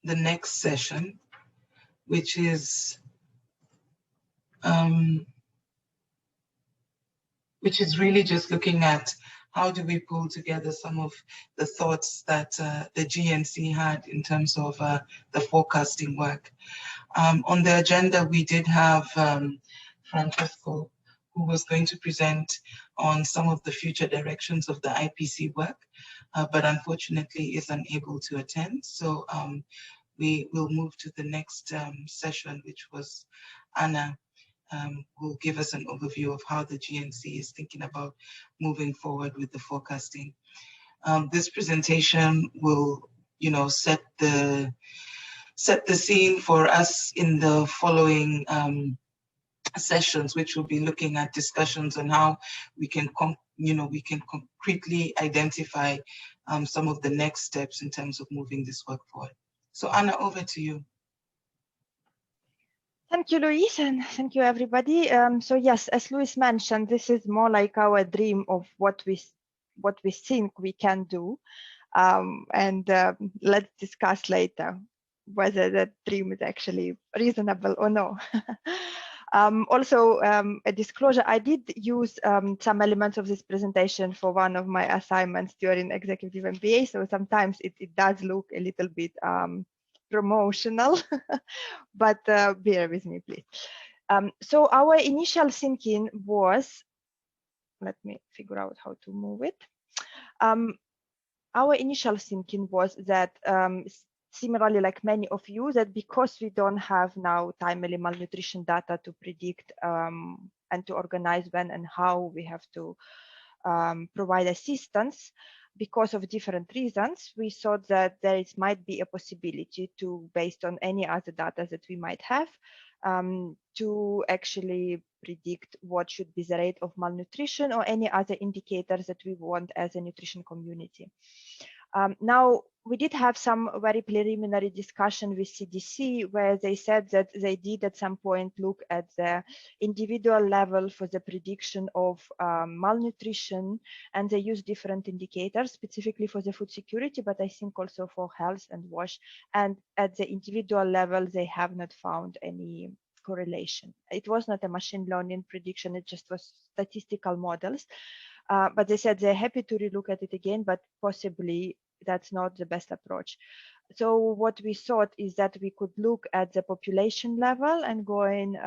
the next session, which is really just looking at how do we pull together some of the thoughts that the GNC had in terms of the forecasting work. On the agenda, we did have Francesco, who was going to present on some of the future directions of the IPC work, but unfortunately is unable to attend. So we will move to the next session, which was Anna, will give us an overview of how the GNC is thinking about moving forward with the forecasting. This presentation will, set the scene for us in the following sessions, which will be looking at discussions on how we can, concretely identify some of the next steps in terms of moving this work forward. So Anna, over to you. Thank you, Louise, and thank you, everybody. So yes, as Louise mentioned, this is more like our dream of what we think we can do, and let's discuss later whether that dream is actually reasonable or no. Also, a disclosure: I did use some elements of this presentation for one of my assignments during executive MBA, so sometimes it does look a little bit promotional, but bear with me, please. So our initial thinking was, let me figure out how to move it. Our initial thinking was that, similarly like many of you, that because we don't have now timely malnutrition data to predict and to organize when and how we have to provide assistance, because of different reasons, we thought that there might be a possibility to, based on any other data that we might have, to actually predict what should be the rate of malnutrition or any other indicators that we want as a nutrition community. Now, we did have some very preliminary discussion with CDC, where they said that they did at some point look at the individual level for the prediction of malnutrition, and they use different indicators specifically for the food security, but I think also for health and WASH. And at the individual level, they have not found any correlation. It was not a machine learning prediction, it just was statistical models. But they said they're happy to relook at it again, but possibly that's not the best approach. So what we thought is that we could look at the population level and going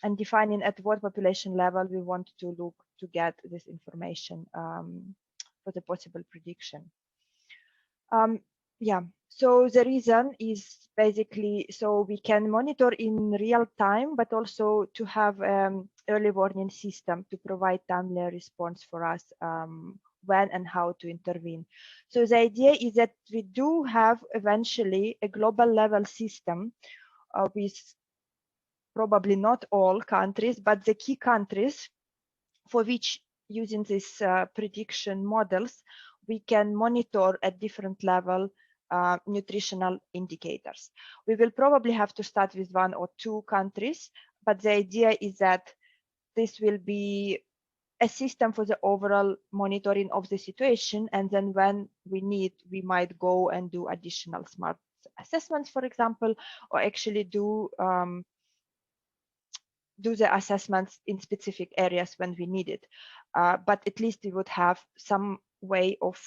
and defining at what population level we want to look to get this information for the possible prediction. Yeah, so the reason is basically so we can monitor in real time, but also to have early warning system to provide timely response for us when and how to intervene. So the idea is that we do have eventually a global level system with probably not all countries, but the key countries for which using these prediction models, we can monitor at different level nutritional indicators. We will probably have to start with 1 or 2 countries, but the idea is that this will be a system for the overall monitoring of the situation, and then when we need, we might go and do additional smart assessments, for example, or actually do the assessments in specific areas when we need it. But at least we would have some way of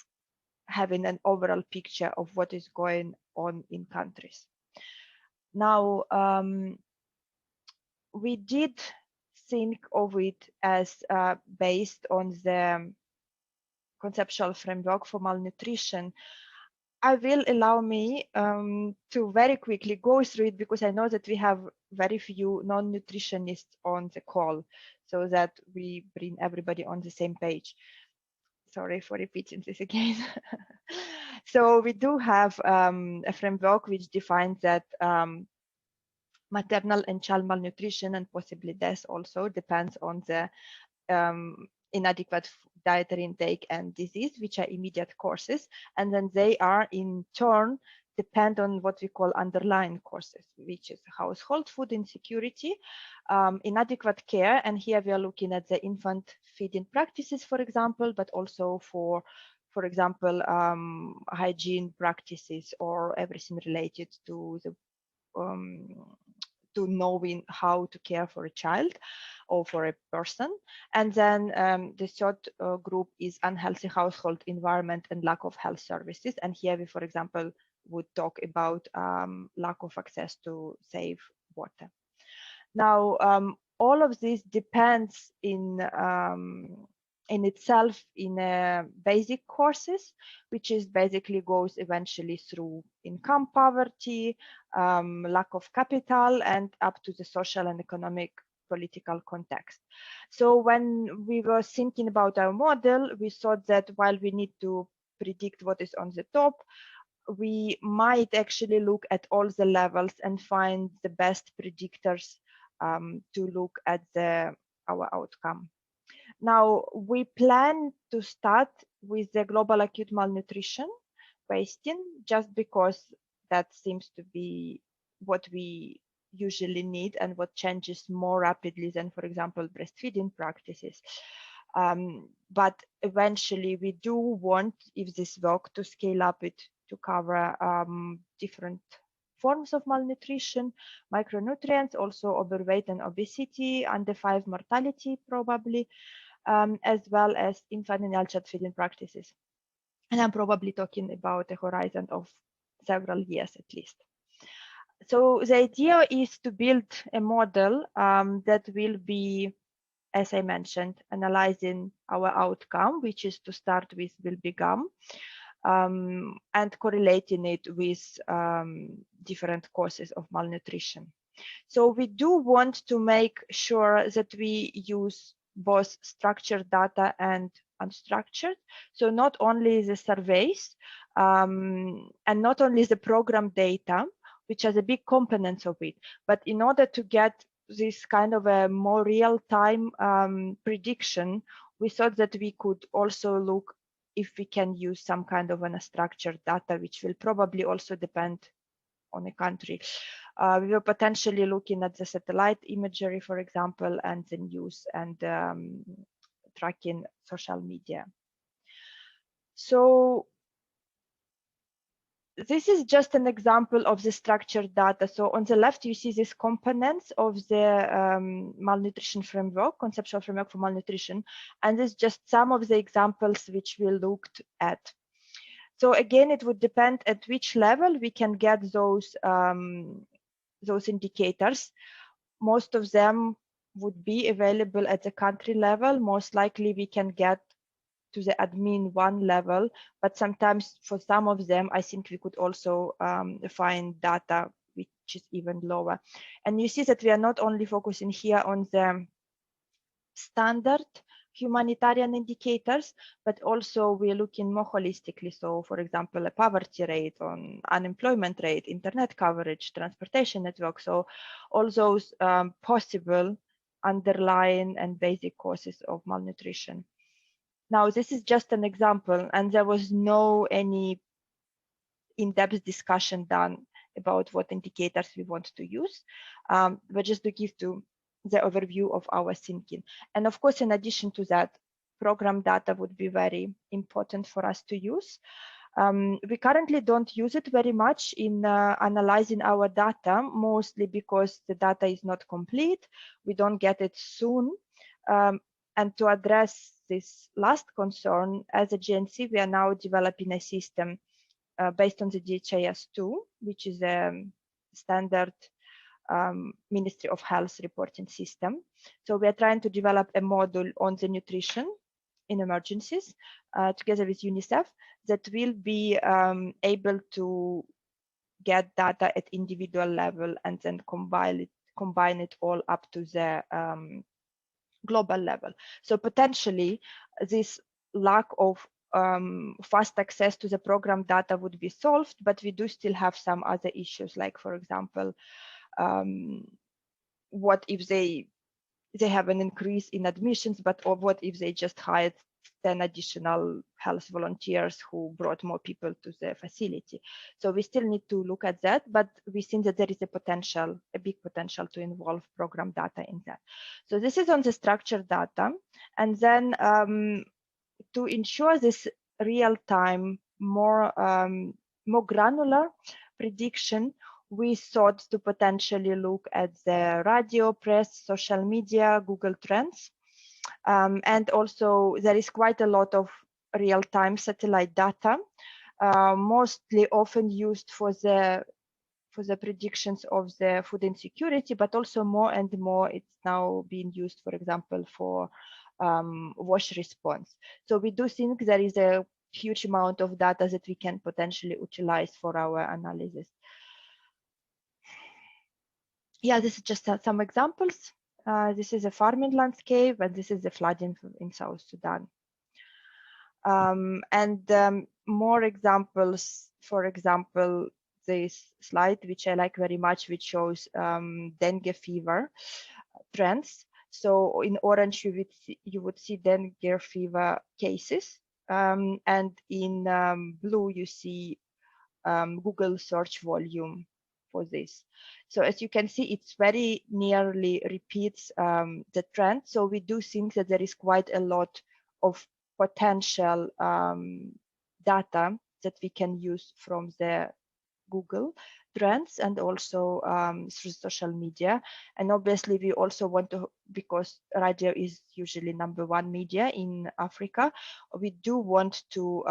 having an overall picture of what is going on in countries. Now, we did think of it as based on the conceptual framework for malnutrition. I will allow me to very quickly go through it, because I know that we have very few non-nutritionists on the call, so that we bring everybody on the same page. Sorry for repeating this again. So we do have a framework which defines that maternal and child malnutrition and possibly death also depends on the inadequate dietary intake and disease, which are immediate causes, and then they are in turn depend on what we call underlying causes, which is household food insecurity, inadequate care, and here we are looking at the infant feeding practices, for example, but also for for example, hygiene practices or everything related to the to knowing how to care for a child or for a person. And then the third group is unhealthy household environment and lack of health services. And here we, for example, would talk about lack of access to safe water. Now, all of this depends in itself in basic courses, which is basically goes eventually through income poverty, lack of capital, and up to the social and economic political context. So when we were thinking about our model, we thought that while we need to predict what is on the top, we might actually look at all the levels and find the best predictors to look at our outcome. Now, we plan to start with the global acute malnutrition question, just because that seems to be what we usually need and what changes more rapidly than, for example, breastfeeding practices. But eventually, we do want, if this works, to scale up it to cover different forms of malnutrition, micronutrients, also overweight and obesity, under 5 mortality probably, as well as infant and child feeding practices. And I'm probably talking about a horizon of several years at least. So the idea is to build a model that will be, as I mentioned, analyzing our outcome, which is to start with will be GAM, and correlating it with different causes of malnutrition. So we do want to make sure that we use both structured data and unstructured. So not only the surveys and not only the program data, which has a big component of it, but in order to get this kind of a more real-time prediction, we thought that we could also look if we can use some kind of unstructured data, which will probably also depend on a country. We were potentially looking at the satellite imagery, for example, and the news and tracking social media. So this is just an example of the structured data. So on the left, you see these components of the malnutrition framework, conceptual framework for malnutrition. And this is just some of the examples which we looked at. So again, it would depend at which level we can get those indicators. Most of them would be available at the country level. Most likely we can get to the admin 1 level, but sometimes for some of them, I think we could also find data which is even lower. And you see that we are not only focusing here on the standard humanitarian indicators, but also we're looking more holistically. So for example, a poverty rate, on unemployment rate, internet coverage, transportation network. So all those possible underlying and basic causes of malnutrition. Now, this is just an example, and there was no any in-depth discussion done about what indicators we want to use, but just to give to the overview of our thinking. And of course, in addition to that, program data would be very important for us to use. We currently don't use it very much in analyzing our data, mostly because the data is not complete. We don't get it soon. And to address this last concern, as a GNC, we are now developing a system based on the DHIS2, which is a standard Ministry of Health reporting system. So we are trying to develop a module on the nutrition in emergencies together with UNICEF that will be able to get data at individual level and then combine it all up to the global level. So potentially this lack of fast access to the program data would be solved, but we do still have some other issues, like for example, what if they have an increase in admissions, but or what if they just hired 10 additional health volunteers who brought more people to the facility? So we still need to look at that, but we think that there is a big potential to involve program data in that. So this is on the structured data. And then to ensure this real-time, more granular prediction, we thought to potentially look at the radio, press, social media, Google Trends. And also there is quite a lot of real-time satellite data, mostly often used for the predictions of the food insecurity, but also more and more it's now being used, for example, for WASH response. So we do think there is a huge amount of data that we can potentially utilize for our analysis. Yeah, this is just some examples. This is a farming landscape, and this is the flooding in South Sudan. More examples, for example, this slide, which I like very much, which shows dengue fever trends. So in orange, you would see dengue fever cases, and in blue, you see Google search volume for this. So as you can see, it's very nearly repeats the trend. So we do think that there is quite a lot of potential data that we can use from the Google trends and also through social media. And obviously we also want to, because radio is usually #1 media in Africa, we do want to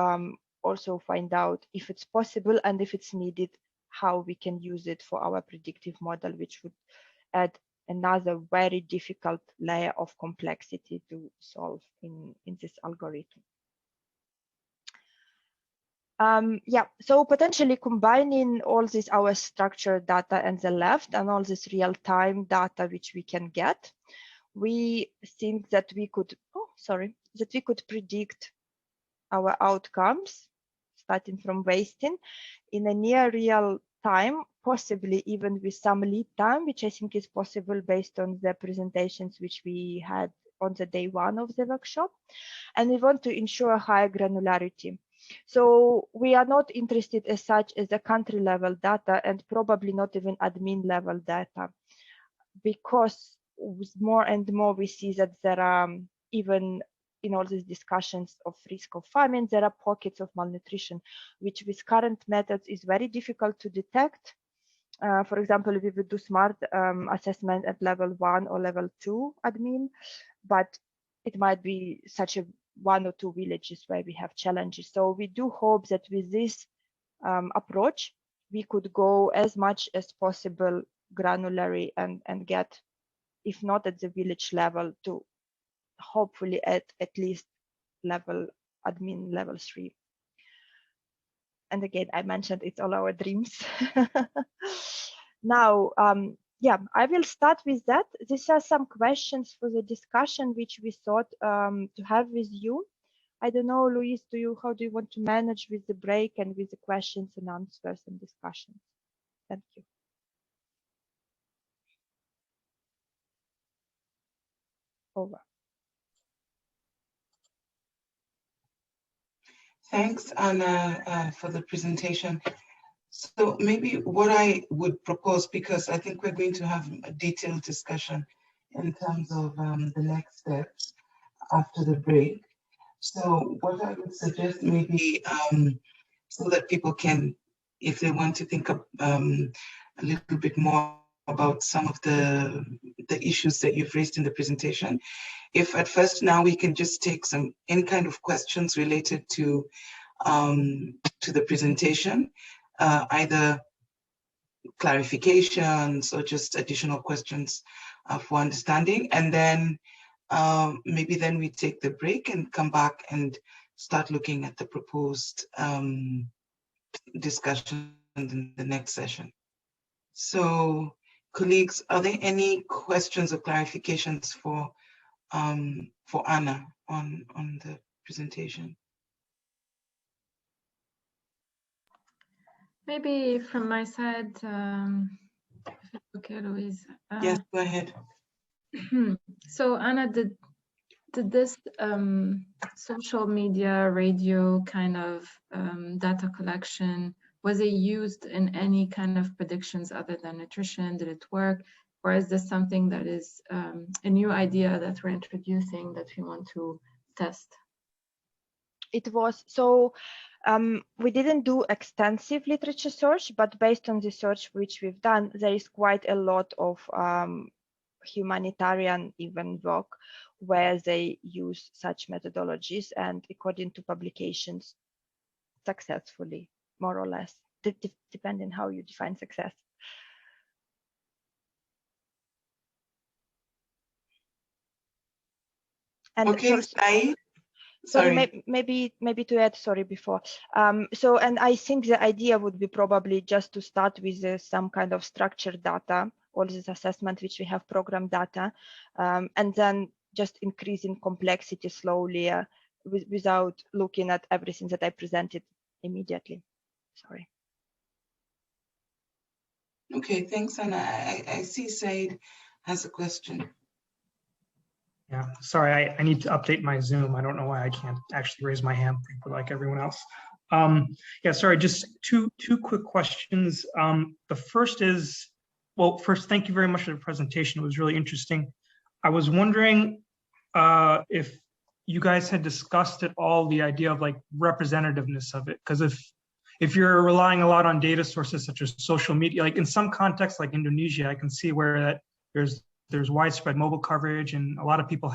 also find out if it's possible and if it's needed, how we can use it for our predictive model, which would add another very difficult layer of complexity to solve in this algorithm. Yeah, so potentially combining all this, our structured data on the left and all this real-time data which we can get, we think that we could, predict our outcomes, starting from wasting, in a near real time, possibly even with some lead time, which I think is possible based on the presentations which we had on the day 1 of the workshop. And we want to ensure higher granularity. So we are not interested as such as the country level data, and probably not even admin level data, because more and more we see that there are, even in all these discussions of risk of famine, there are pockets of malnutrition, which with current methods is very difficult to detect. For example, we would do smart assessment at level 1 or level 2 admin, but it might be such a 1 or 2 villages where we have challenges. So we do hope that with this approach, we could go as much as possible granularly and get, if not at the village level, to hopefully at least admin level 3. And again, I mentioned it's all our dreams. Now, yeah, I will start with that. These are some questions for the discussion which we thought to have with you. I don't know, Luis, how do you want to manage with the break and with the questions and answers and discussions? Thank you. Over. Thanks, Anna, for the presentation. So maybe what I would propose, because I think we're going to have a detailed discussion in terms of the next steps after the break. So what I would suggest maybe, so that people can, if they want to think of, a little bit more about some of the issues that you've raised in the presentation, if at first now we can just take any kind of questions related to the presentation, either clarifications or just additional questions for understanding, and then maybe then we take the break and come back and start looking at the proposed discussion in the next session. So, colleagues, are there any questions or clarifications for Anna on the presentation? Maybe from my side, if it's okay, Louise. Yes, go ahead. So Anna, did this social media, radio kind of data collection, was it used in any kind of predictions other than nutrition? Did it work? Or is this something that is a new idea that we're introducing that we want to test? It was so we didn't do extensive literature search, but based on the search which we've done, there is quite a lot of humanitarian even work where they use such methodologies, and according to publications, successfully, more or less, depending how you define success. And okay, sorry, maybe to add, sorry, before. So, and I think the idea would be probably just to start with some kind of structured data, all this assessment which we have program data, and then just increasing complexity slowly without looking at everything that I presented immediately. Sorry. Okay, thanks, Anna. I see Said has a question. Yeah, sorry, I need to update my Zoom. I don't know why I can't actually raise my hand like everyone else. Yeah, sorry, just two quick questions. The first is, well, first, thank you very much for the presentation. It was really interesting. I was wondering if you guys had discussed at all the idea of like representativeness of it, because if you're relying a lot on data sources such as social media, like in some contexts like Indonesia, I can see where that there's widespread mobile coverage and a lot of people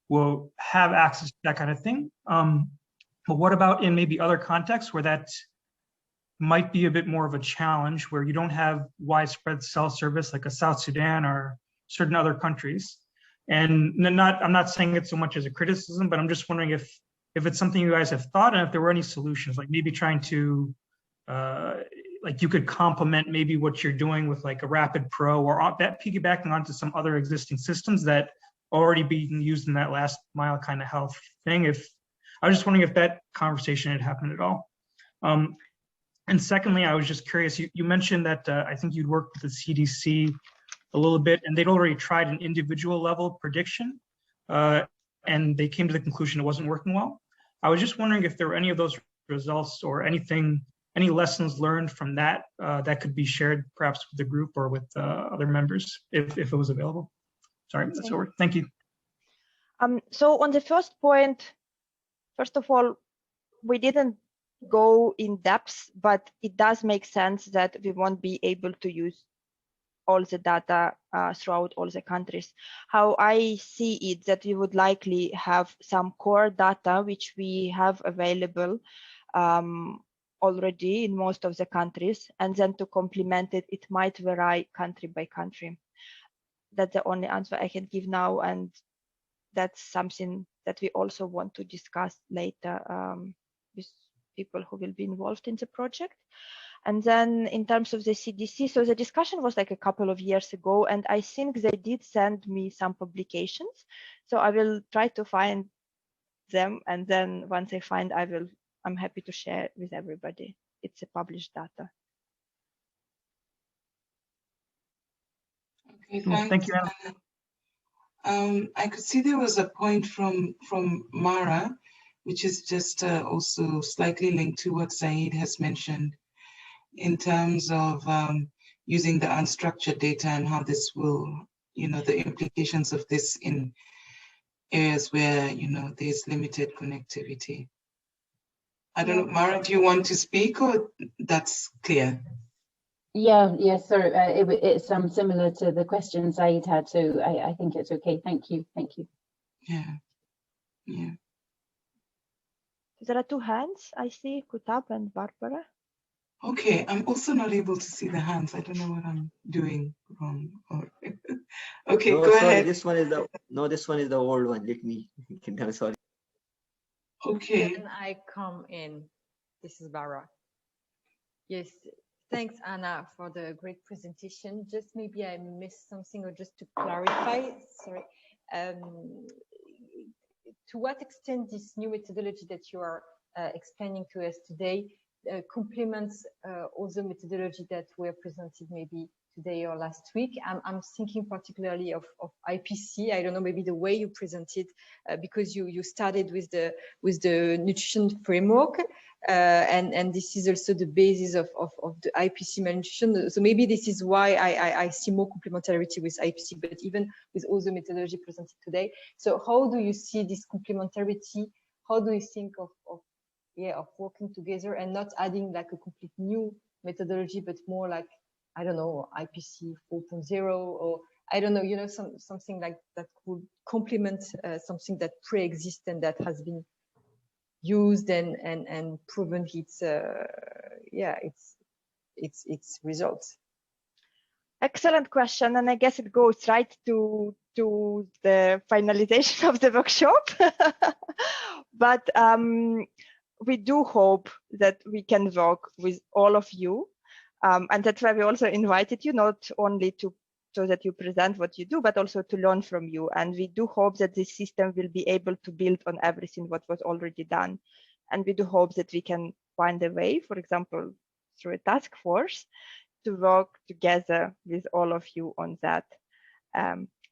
will have access to that kind of thing. But what about in maybe other contexts where that might be a bit more of a challenge, where you don't have widespread cell service like a South Sudan or certain other countries? And I'm not saying it so much as a criticism, but I'm just wondering if it's something you guys have thought, and if there were any solutions, like maybe trying to like you could complement maybe what you're doing with like a Rapid Pro, or that piggybacking onto some other existing systems that are already being used in that last mile kind of health thing. I was just wondering if that conversation had happened at all. And secondly, I was just curious, you mentioned that I think you'd worked with the CDC a little bit, and they'd already tried an individual level prediction, and they came to the conclusion it wasn't working well. I was just wondering if there were any of those results or any lessons learned from that that could be shared perhaps with the group or with other members if it was available. Sorry, that's over. Thank you. So on the first point, first of all, we didn't go in depth, but it does make sense that we won't be able to use all the data throughout all the countries. How I see it, that we would likely have some core data which we have available already in most of the countries, and then to complement it, it might vary country by country. That's the only answer I can give now, and that's something that we also want to discuss later with people who will be involved in the project. And then in terms of the CDC, so the discussion was like a couple of years ago, and I think they did send me some publications. So I will try to find them, and then once I find, I'm happy to share it with everybody. It's a published data. Okay, thanks. Thank you, Anna. I could see there was a point from Mara, which is just also slightly linked to what Said has mentioned in terms of using the unstructured data and how this will, the implications of this in areas where, there's limited connectivity. I don't know, Mara, do you want to speak, or that's clear? Yeah, sorry, it's similar to the question Said had, so I think it's okay. Thank you. Yeah. There are two hands, I see, Kutab and Barbara. Okay, I'm also not able to see the hands. I don't know what I'm doing wrong. Okay, no, go sorry, ahead. This one is the old one. Let me. I'm sorry. Okay. Can I come in? This is Bara. Yes, thanks, Anna, for the great presentation. Just maybe I missed something, or just to clarify. Sorry. To what extent this new methodology that you are explaining to us today complements other methodology that were presented maybe today or last week? I'm thinking particularly of IPC. I don't know, maybe the way you presented, because you started with the nutrition framework, and this is also the basis of the IPC malnutrition. So maybe this is why I see more complementarity with IPC, but even with other methodology presented today. So how do you see this complementarity? how do we think of working together and not adding like a complete new methodology, but more like, I don't know, IPC 4.0, or I don't know, you know, something like that could complement something that pre-exists and that has been used and proven its results. Excellent question, and I guess it goes right to the finalization of the workshop. But we do hope that we can work with all of you, and that's why we also invited you, not only so that you present what you do, but also to learn from you. And we do hope that this system will be able to build on everything what was already done. And we do hope that we can find a way, for example, through a task force, to work together with all of you on that.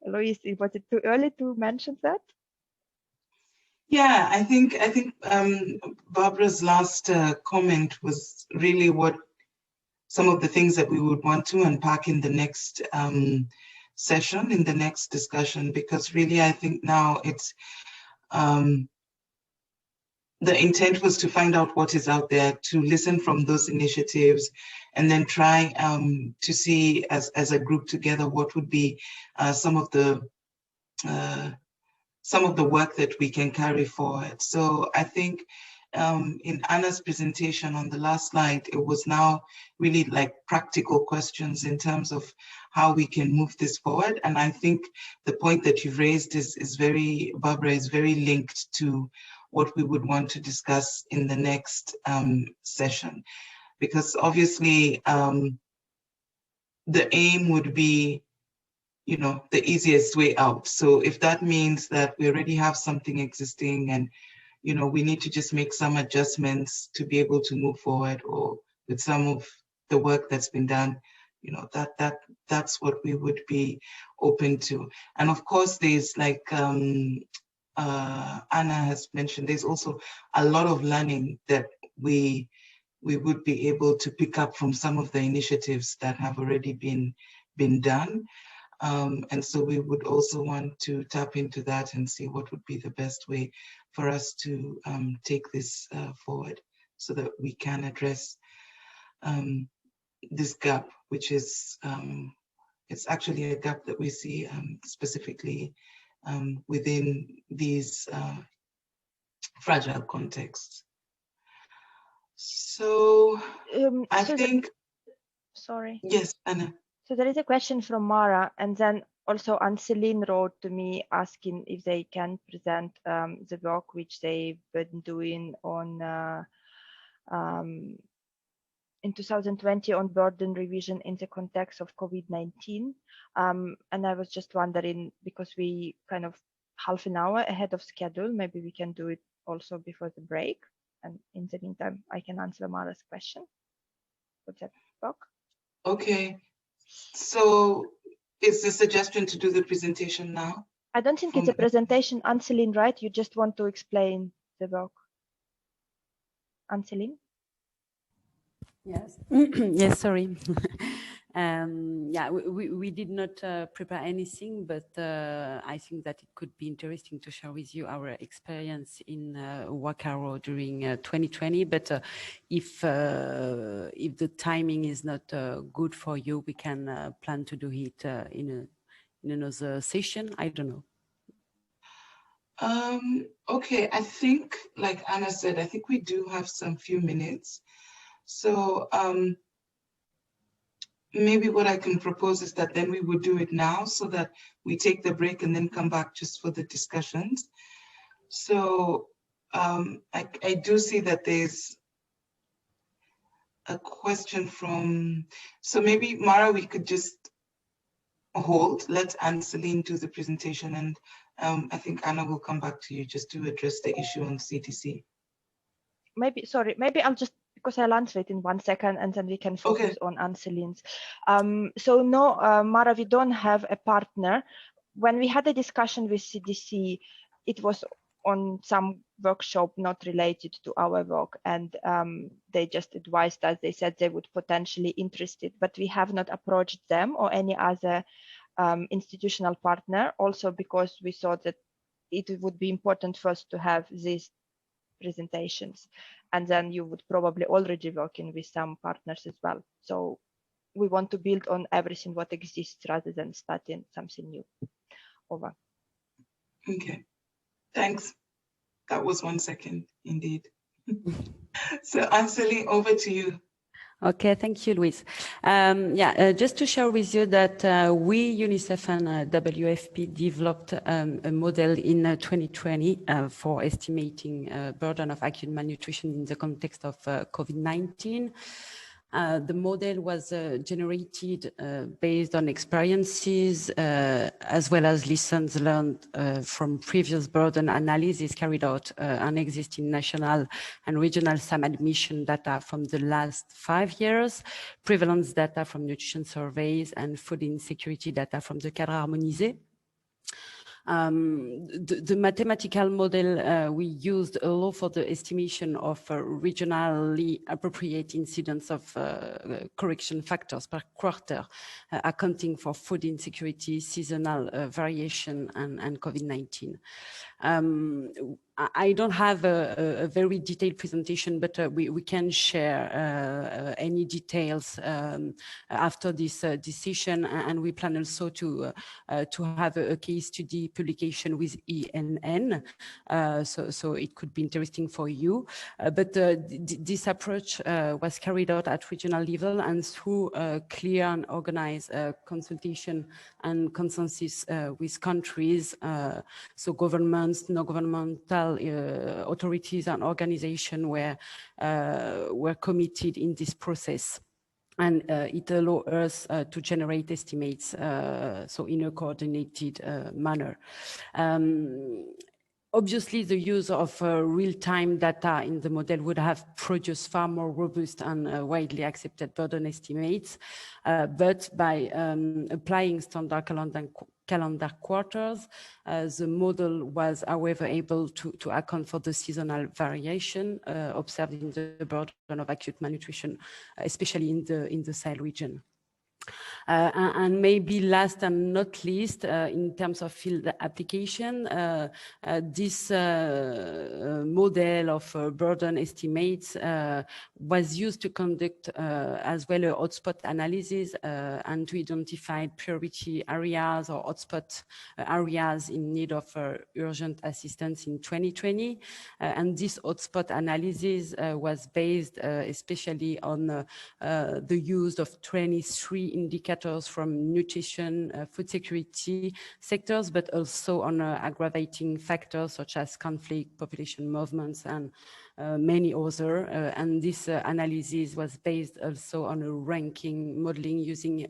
Louise, was it too early to mention that? Yeah, I think Barbara's last comment was really what some of the things that we would want to unpack in the next session, in the next discussion, because really I think now it's the intent was to find out what is out there, to listen from those initiatives, and then try to see as a group together what would be some of the work that we can carry forward. So I think in Anna's presentation on the last slide, it was now really like practical questions in terms of how we can move this forward. And I think the point that you've raised Barbara, is very linked to what we would want to discuss in the next session. Because obviously the aim would be, you know, the easiest way out. So if that means that we already have something existing and, you know, we need to just make some adjustments to be able to move forward, or with some of the work that's been done, you know, that's what we would be open to. And of course, there's like Anna has mentioned, there's also a lot of learning that we would be able to pick up from some of the initiatives that have already been done. And so we would also want to tap into that and see what would be the best way for us to take this forward, so that we can address this gap, which is, it's actually a gap that we see specifically within these fragile contexts. So I think, sorry. Yes, Anna. So there is a question from Mara, and then also Anne-Céline wrote to me asking if they can present the work which they've been doing on in 2020 on burden revision in the context of COVID-19. And I was just wondering, because we kind of half an hour ahead of schedule, maybe we can do it also before the break. And in the meantime, I can answer Mara's question. Would that work? Okay. So is the suggestion to do the presentation now? I don't think it's a presentation, Anne-Céline, right? You just want to explain the work. Anne-Céline? Yes. Yes, sorry. Yeah, we did not prepare anything, but I think that it could be interesting to share with you our experience in Wakaro during 2020. But if the timing is not good for you, we can plan to do it in another session. I don't know. Okay, I think, like Anna said, I think we do have some few minutes. So maybe what I can propose is that then we would do it now, so that we take the break and then come back just for the discussions. So I do see that there's a question from, so maybe Mara, we could just hold, let Anne-Céline do the presentation, and I think Anna will come back to you just to address the issue on CTC. Maybe I'll just, because I'll answer it in 1 second, and then we can focus on Anne-Céline's. So no, Mara, we don't have a partner. When we had a discussion with CDC, it was on some workshop not related to our work, and they just advised us. They said they would potentially interested, but we have not approached them or any other institutional partner, also because we thought that it would be important for us to have this presentations. And then you would probably already working with some partners as well. So we want to build on everything what exists rather than starting something new. Over. Okay, thanks. That was 1 second, indeed. So Anseli, over to you. Okay, thank you, Louise. Just to share with you that we, UNICEF and WFP, developed a model in 2020 for estimating burden of acute malnutrition in the context of COVID-19. The model was generated based on experiences as well as lessons learned from previous burden analysis carried out on existing national and regional SAM admission data from the last 5 years, prevalence data from nutrition surveys, and food insecurity data from the Cadre Harmonisé. The mathematical model we used allow for the estimation of regionally appropriate incidence of correction factors per quarter, accounting for food insecurity, seasonal variation, and COVID-19. I don't have a very detailed presentation, but we can share any details after this session, and we plan also to have a case study publication with ENN, so it could be interesting for you. But this approach was carried out at regional level and through clear and organized consultation and consensus with countries, so governments, non-governmental authorities and organizations were committed in this process. And it allows us to generate estimates, so in a coordinated manner. Obviously, the use of real-time data in the model would have produced far more robust and widely accepted burden estimates, but by applying standard calendar quarters, the model was, however, able to account for the seasonal variation observed in the burden of acute malnutrition, especially in the Sahel region. And maybe last and not least, in terms of field application, this model of burden estimates was used to conduct as well a hotspot analysis and to identify priority areas or hotspot areas in need of urgent assistance in 2020. And this hotspot analysis was based especially on the use of 23 indicators from nutrition, food security sectors, but also on aggravating factors such as conflict, population movements, and many other. And this analysis was based also on a ranking modeling using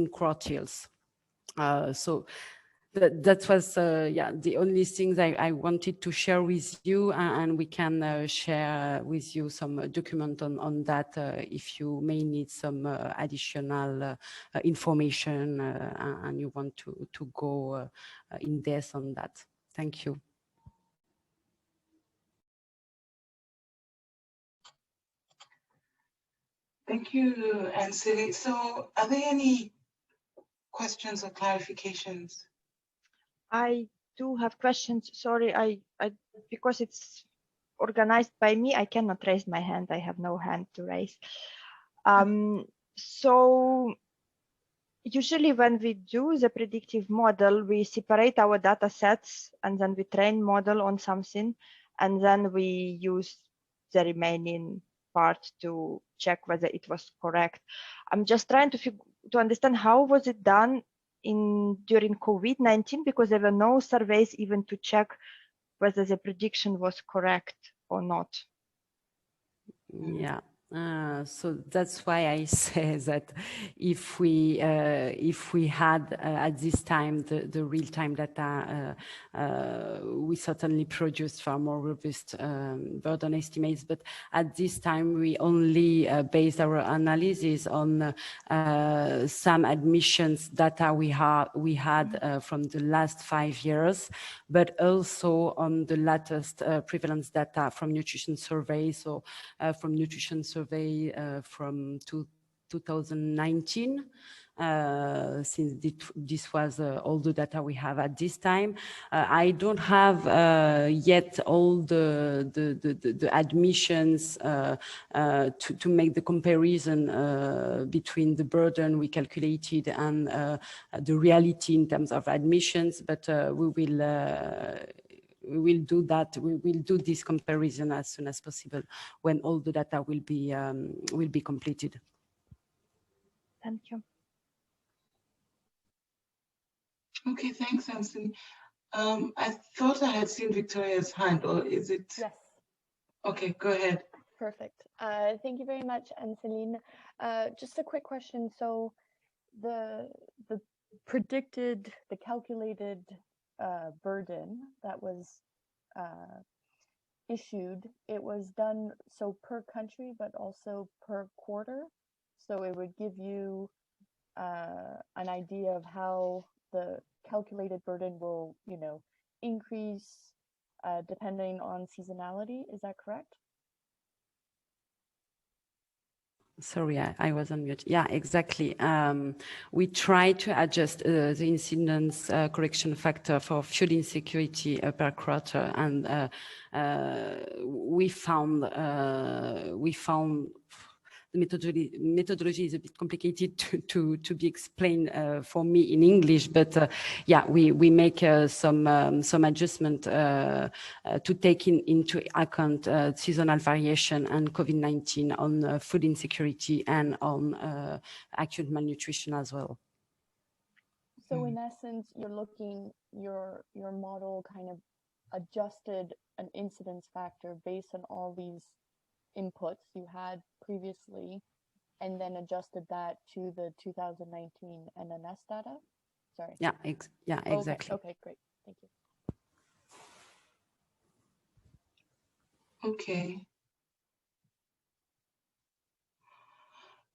quartiles. So that was the only things I wanted to share with you, and we can share with you some document on that if you may need some additional information and you want to go in depth on that. Thank you. Thank you, Anseli. So are there any questions or clarifications? I do have questions. Sorry, I because it's organized by me, I cannot raise my hand. I have no hand to raise. So usually when we do the predictive model, we separate our data sets and then we train model on something, and then we use the remaining part to check whether it was correct. I'm just trying to understand how was it done during COVID-19, because there were no surveys even to check whether the prediction was correct or not. Yeah. So that's why I say that if we had at this time the real-time data, we certainly produced far more robust burden estimates. But at this time, we only based our analysis on some admissions data we had from the last 5 years, but also on the latest prevalence data from nutrition surveys, so from nutrition survey from 2019. Since this was all the data we have at this time. I don't have yet all the admissions to make the comparison between the burden we calculated and the reality in terms of admissions, but we will do that. We will do this comparison as soon as possible when all the data will be completed. Thank you. Okay, thanks, Anthony. I thought I had seen Victoria's hand, or is it? Yes. Okay, go ahead. Perfect. Thank you very much, Anne-Céline. Just a quick question. So the predicted, the calculated burden that was issued, it was done so per country, but also per quarter. So it would give you an idea of how the calculated burden will, increase depending on seasonality. Is that correct? Sorry, I was on mute. Yeah, exactly. We try to adjust the incidence correction factor for food insecurity per quarter, and we found the methodology is a bit complicated to be explained for me in English, but yeah, we make some adjustment to take into account seasonal variation and COVID-19 on food insecurity and on acute malnutrition as well. So in essence, you're looking, your model kind of adjusted an incidence factor based on all these inputs you had previously, and then adjusted that to the 2019 NNS data? Sorry. Yeah, exactly. Okay, great. Thank you. Okay.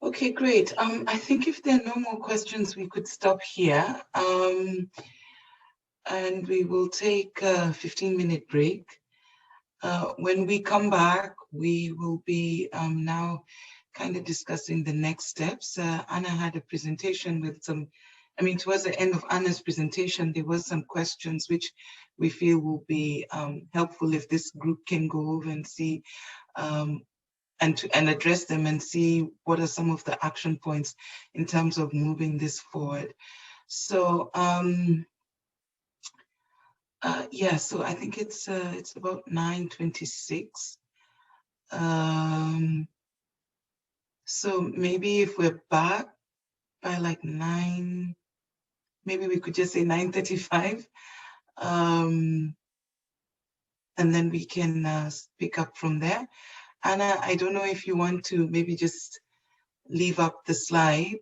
Okay, great. I think if there are no more questions, we could stop here. And we will take a 15-minute break. When we come back, we will be now kind of discussing the next steps. Anna had a presentation with towards the end of Anna's presentation, there was some questions which we feel will be helpful if this group can go over and see and address them and see what are some of the action points in terms of moving this forward. So, yeah, so I think it's about 9:26. So maybe if we're back by like 9, maybe we could just say 9:35, and then we can pick up from there. Anna, I don't know if you want to maybe just leave up the slide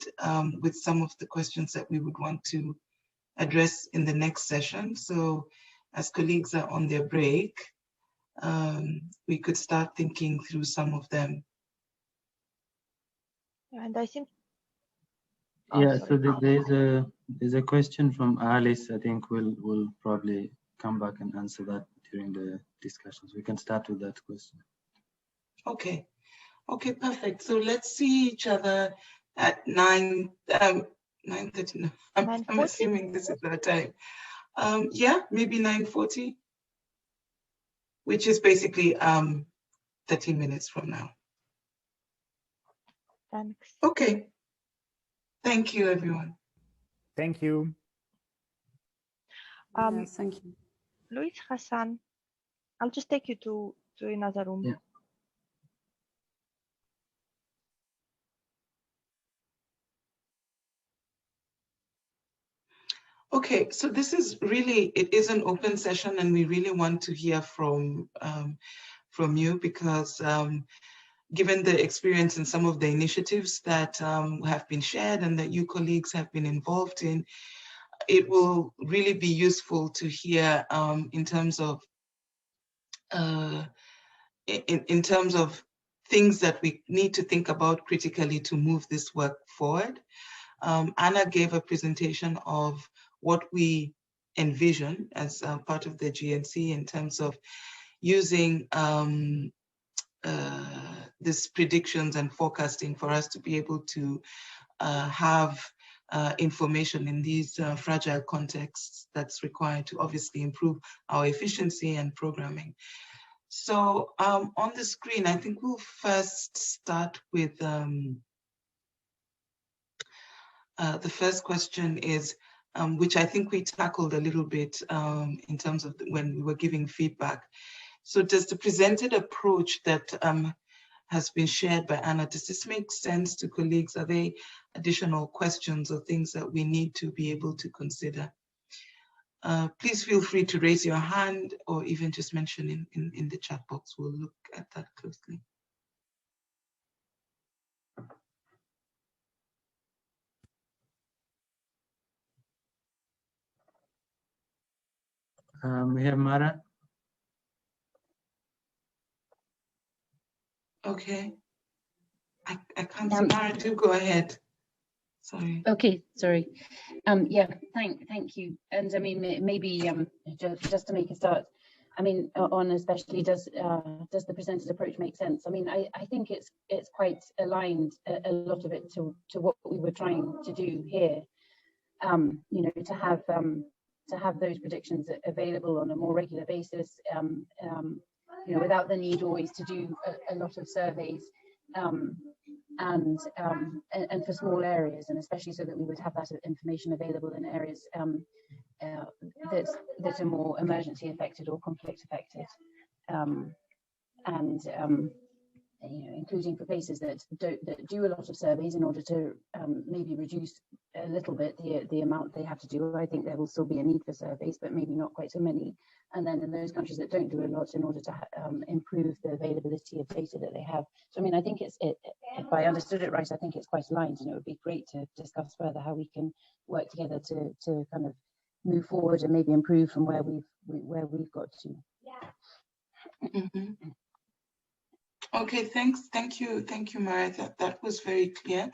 with some of the questions that we would want to address in the next session. So as colleagues are on their break, we could start thinking through some of them. And I think. Yeah, so there's a question from Alice. I think we'll probably come back and answer that during the discussions. We can start with that question. Okay. Okay, perfect. So let's see each other at 9:30. I'm assuming this is our time. Yeah, maybe 9:40, which is basically 30 minutes from now. Thanks. Okay. Thank you, everyone. Thank you. Yes, thank you. Luis, Hassan, I'll just take you to another room. Yeah. Okay, so this is really, it is an open session and we really want to hear from you because given the experience and some of the initiatives that have been shared and that you colleagues have been involved in, it will really be useful to hear in terms of things that we need to think about critically to move this work forward. Anna gave a presentation of what we envision as part of the GNC in terms of using this predictions and forecasting for us to be able to have information in these fragile contexts that's required to obviously improve our efficiency and programming. So on the screen, I think we'll first start with the first question is, which I think we tackled a little bit in terms of when we were giving feedback. So does the presented approach that has been shared by Anna, does this make sense to colleagues? Are there additional questions or things that we need to be able to consider? Please feel free to raise your hand or even just mention in the chat box. We'll look at that closely. We have Mara. Okay. I can't see Mara, do go ahead. Sorry. Okay, sorry. Yeah, thank you. And I mean, maybe just to make a start, I mean, on especially does the presented approach make sense? I mean, I think it's quite aligned, a lot of it, to what we were trying to do here. You know, to have those predictions available on a more regular basis, you know, without the need always to do a lot of surveys. And for small areas, and especially so that we would have that information available in areas that are more emergency affected or conflict affected, and you know, including for places that do a lot of surveys in order to maybe reduce a little bit the amount they have to do. I think there will still be a need for surveys, but maybe not quite so many. And then in those countries that don't do a lot, in order to improve the availability of data that they have. So I mean, I think if I understood it right, I think it's quite aligned, and it would be great to discuss further how we can work together to kind of move forward and maybe improve from where we've got to. Mm-hmm. Okay, thanks. Thank you, Mara. That was very clear.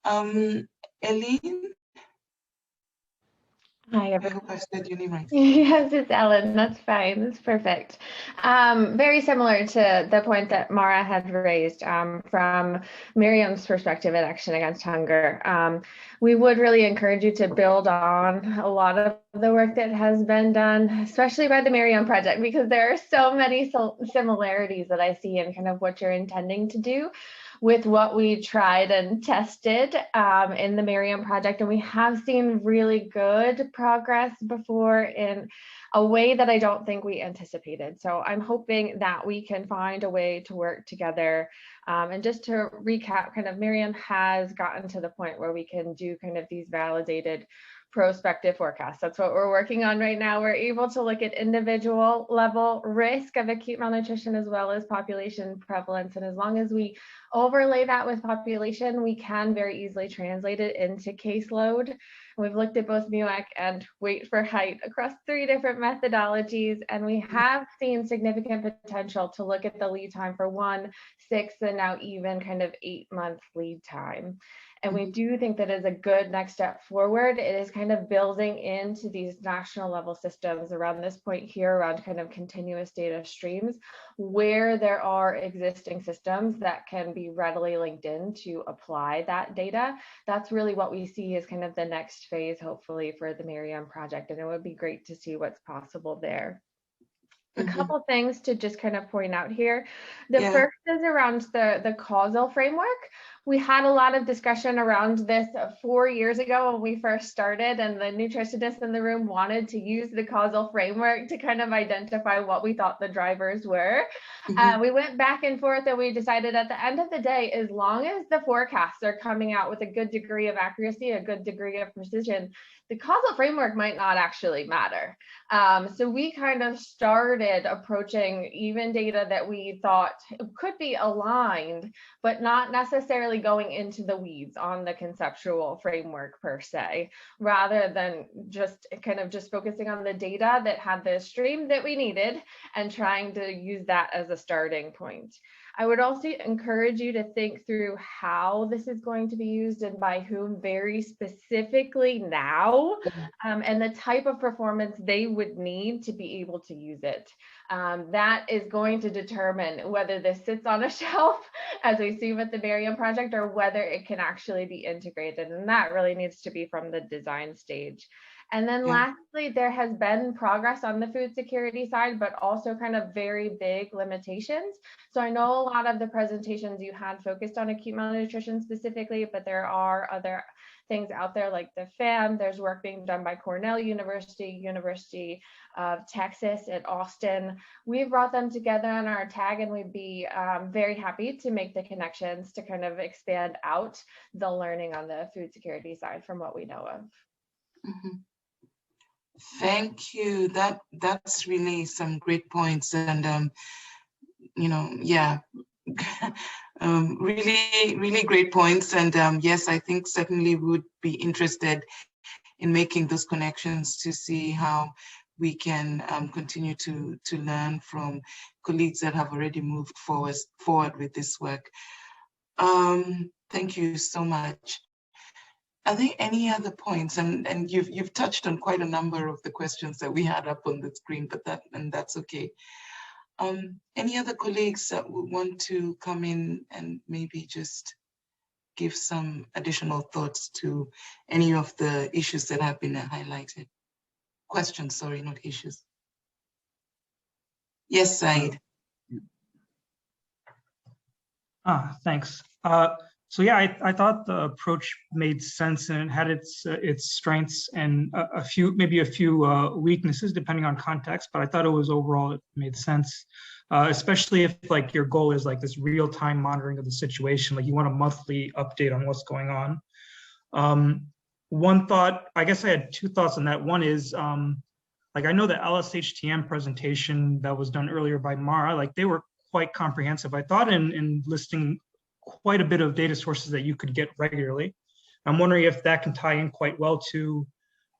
Eileen? Hi, everyone. I hope I said your name right. Yes, it's Ellen. That's fine. That's perfect. Very similar to the point that Mara had raised from Miriam's perspective at Action Against Hunger. We would really encourage you to build on a lot of the work that has been done, especially by the Miriam Project, because there are so many similarities that I see in kind of what you're intending to do with what we tried and tested in the Miriam Project. And we have seen really good progress before in a way that I don't think we anticipated. So I'm hoping that we can find a way to work together. And just to recap, kind of Miriam has gotten to the point where we can do kind of these validated prospective forecasts. That's what we're working on right now. We're able to look at individual level risk of acute malnutrition as well as population prevalence. And as long as we overlay that with population, we can very easily translate it into caseload. We've looked at both MUAC and weight for height across 3 different methodologies, and we have seen significant potential to look at the lead time for 1, 6, and now even kind of 8-month lead time. And we do think that is a good next step forward. It is kind of building into these national level systems around this point here, around kind of continuous data streams, where there are existing systems that can be readily linked in to apply that data. That's really what we see as kind of the next phase, hopefully, for the Miriam Project. And it would be great to see what's possible there. A couple things to just kind of point out here. The first is around the causal framework. We had a lot of discussion around this 4 years ago when we first started, and the nutritionists in the room wanted to use the causal framework to kind of identify what we thought the drivers were. We went back and forth, and we decided at the end of the day, as long as the forecasts are coming out with a good degree of accuracy, a good degree of precision, the causal framework might not actually matter. So we kind of started approaching even data that we thought could be aligned, but not necessarily going into the weeds on the conceptual framework per se, rather than just kind of just focusing on the data that had the stream that we needed and trying to use that as a starting point. I would also encourage you to think through how this is going to be used and by whom very specifically now, and the type of performance they would need to be able to use it. That is going to determine whether this sits on a shelf, as we see with the Miriam project, or whether it can actually be integrated. And that really needs to be from the design stage. And then lastly, there has been progress on the food security side, but also kind of very big limitations. So I know a lot of the presentations you had focused on acute malnutrition specifically, but there are other things out there like the FAM. There's work being done by Cornell University, University of Texas at Austin. We've brought them together on our tag, and we'd be very happy to make the connections to kind of expand out the learning on the food security side from what we know of. Thank you. That's really some great points, and you know, yeah, really great points. And yes, I think certainly would be interested in making those connections to see how we can continue to learn from colleagues that have already moved forward with this work. Thank you so much. Are there any other points? And you've touched on quite a number of the questions that we had up on the screen, but that's okay. Any other colleagues that would want to come in and maybe just give some additional thoughts to any of the issues that have been highlighted? Questions, sorry, not issues. Yes, Said. Thanks. So yeah, I thought the approach made sense, and it had its strengths and maybe a few weaknesses depending on context. But I thought overall it made sense, especially if like your goal is like this real-time monitoring of the situation, like you want a monthly update on what's going on. One thought, I guess I had two thoughts on that. One is like I know the LSHTM presentation that was done earlier by Mara, like they were quite comprehensive. I thought in listing quite a bit of data sources that you could get regularly. I'm wondering if that can tie in quite well to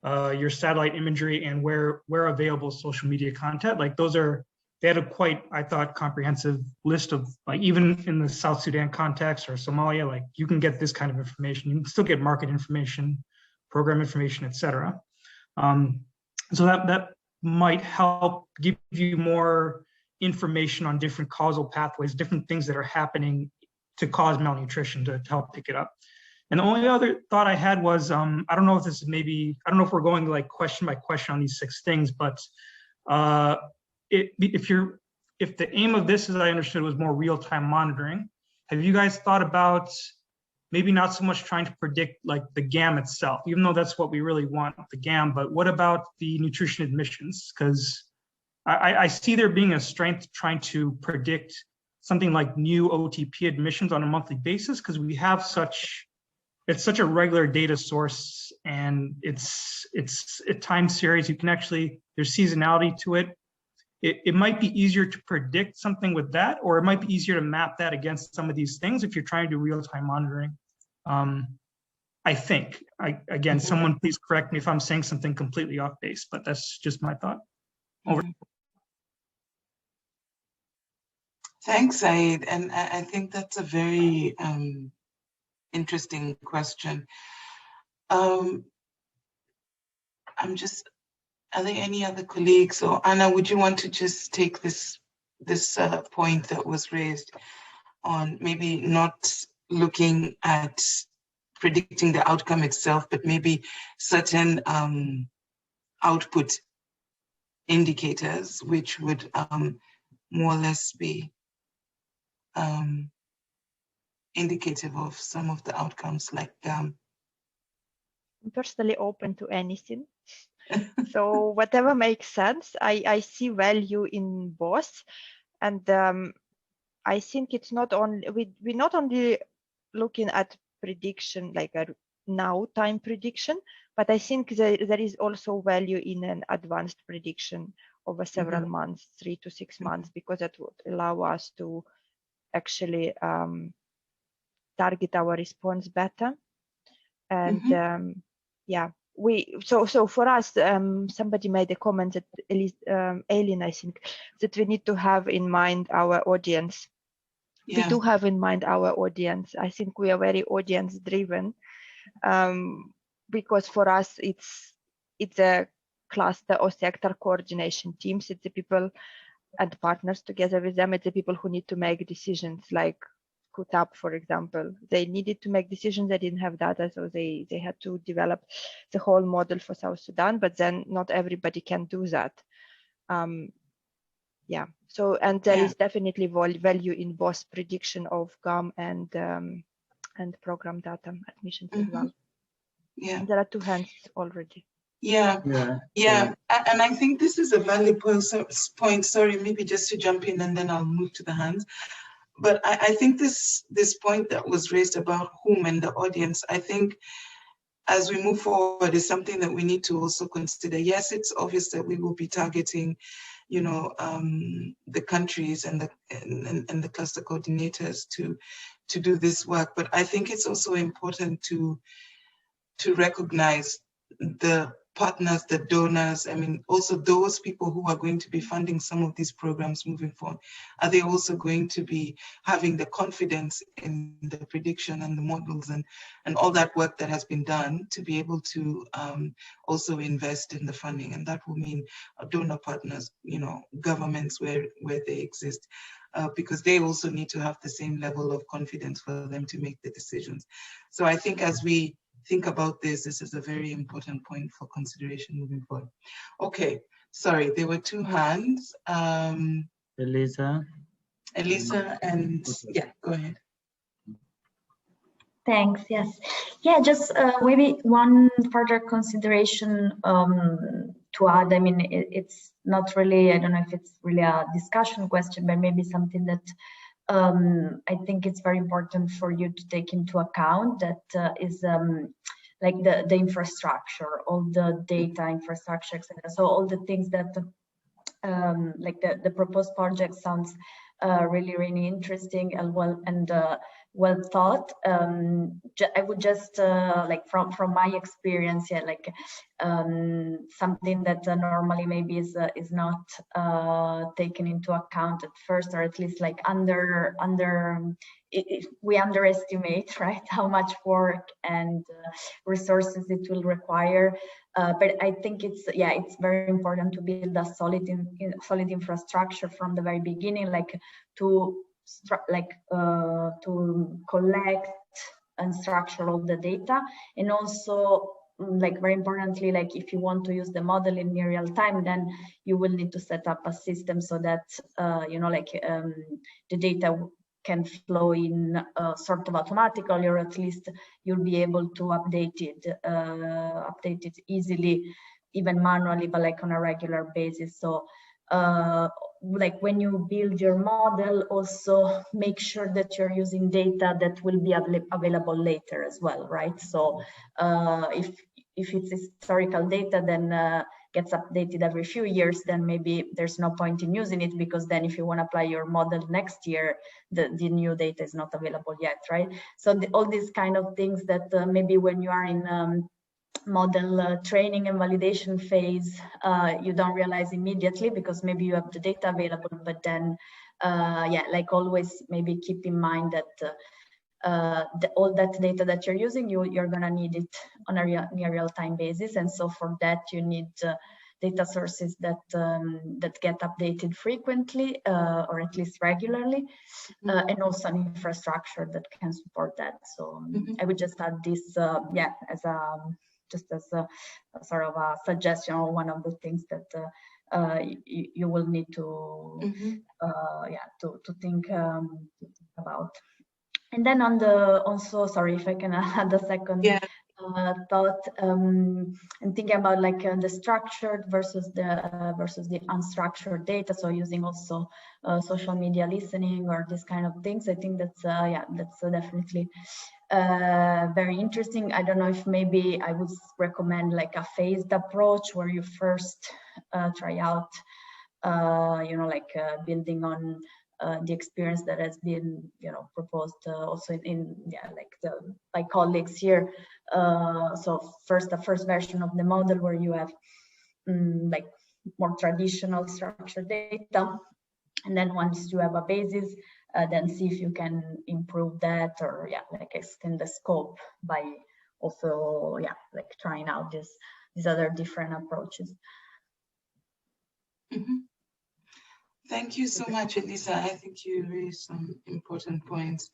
your satellite imagery and where available social media content. Like they had a quite, I thought, comprehensive list of, like, even in the South Sudan context or Somalia, like you can get this kind of information. You can still get market information, program information, etc. So that might help give you more information on different causal pathways, different things that are happening to cause malnutrition to help pick it up. And the only other thought I had was, I don't know if this is maybe, I don't know if we're going like question by question on these 6 things, but if the aim of this, as I understood, was more real-time monitoring, have you guys thought about maybe not so much trying to predict like the GAM itself, even though that's what we really want, the GAM, but what about the nutrition admissions? Because I see there being a strength trying to predict something like new OTP admissions on a monthly basis, because we have it's such a regular data source, and it's a time series. You can actually, there's seasonality to it. It might be easier to predict something with that, or it might be easier to map that against some of these things if you're trying to do real-time monitoring. I think, again, someone please correct me if I'm saying something completely off base, but that's just my thought. Over. Thanks, Said. And I think that's a very interesting question. Are there any other colleagues? Or Anna, would you want to just take this point that was raised on maybe not looking at predicting the outcome itself, but maybe certain output indicators, which would more or less be indicative of some of the outcomes, like I'm personally open to anything. So whatever makes sense, I see value in both. And I think it's not only, we're not only looking at prediction, like a now time prediction, but I think there is also value in an advanced prediction over several months, 3 to 6 months, because that would allow us to actually target our response better. And yeah, so for us, somebody made a comment that at least Aileen, I think, that we need to have in mind our audience we do have in mind our audience. I think we are very audience driven, because for us it's a cluster or sector coordination teams. It's the people and partners together with them. It's the people who need to make decisions, like Kutab, for example. They needed to make decisions. They didn't have data, so they had to develop the whole model for South Sudan. But then not everybody can do that. Yeah. So, and there is definitely value in both prediction of GAM and program data admissions as well. Yeah. There are two hands already. Yeah. And I think this is a valid point. Sorry, maybe just to jump in and then I'll move to the hands. But I think this point that was raised about whom and the audience, I think as we move forward is something that we need to also consider. Yes, it's obvious that we will be targeting, you know, the countries and the cluster coordinators to do this work. But I think it's also important to recognize the partners, the donors, I mean, also those people who are going to be funding some of these programs moving forward. Are they also going to be having the confidence in the prediction and the models and all that work that has been done to be able to also invest in the funding? And that will mean donor partners, you know, governments where they exist, because they also need to have the same level of confidence for them to make the decisions. So I think as we think about this is a very important point for consideration moving forward. Okay, sorry, there were two hands. Elisa and yeah, go ahead. Thanks, yes. Yeah, just maybe one further consideration to add. I mean, it's not really, I don't know if it's really a discussion question, but maybe something that I think it's very important for you to take into account, that is like the infrastructure, all the data infrastructure, etc. So all the things that like the proposed project sounds really interesting and well thought. I would just like from my experience, yeah, like something that normally maybe is not taken into account at first, or at least like we underestimate, right, how much work and resources it will require. But I think it's very important to build a solid infrastructure from the very beginning, like to collect and structure all the data, and also like very importantly, like if you want to use the model in near real time, then you will need to set up a system so that you know, like the data can flow in sort of automatically, or at least you'll be able to update it easily, even manually, but like on a regular basis. So like when you build your model, also make sure that you're using data that will be available later as well, right? So if it's historical data, then gets updated every few years, then maybe there's no point in using it, because then if you want to apply your model next year, the new data is not available yet, right? So all these kind of things that maybe when you are in model training and validation phase, you don't realize immediately, because maybe you have the data available, but then yeah, like always maybe keep in mind that all that data that you're using, you're gonna need it on a near real-time basis, and so for that you need data sources that get updated frequently, or at least regularly, and also an infrastructure that can support that. So I would just add this, yeah, as a sort of a suggestion, or one of the things that you will need to yeah, to think about. And then on the, also, sorry if I can add a second thought, and thinking about like the structured versus the unstructured data. So using also social media listening or this kind of things. I think that's yeah, that's definitely very interesting. I don't know if maybe I would recommend like a phased approach, where you first try out, you know, like building on the experience that has been, you know, proposed also in yeah, like by colleagues here. So first, the first version of the model where you have like more traditional structured data, and then once you have a basis, then see if you can improve that, or yeah, like extend the scope by also, yeah, like trying out these other different approaches. Thank you so much, Elisa. I think you raised some important points.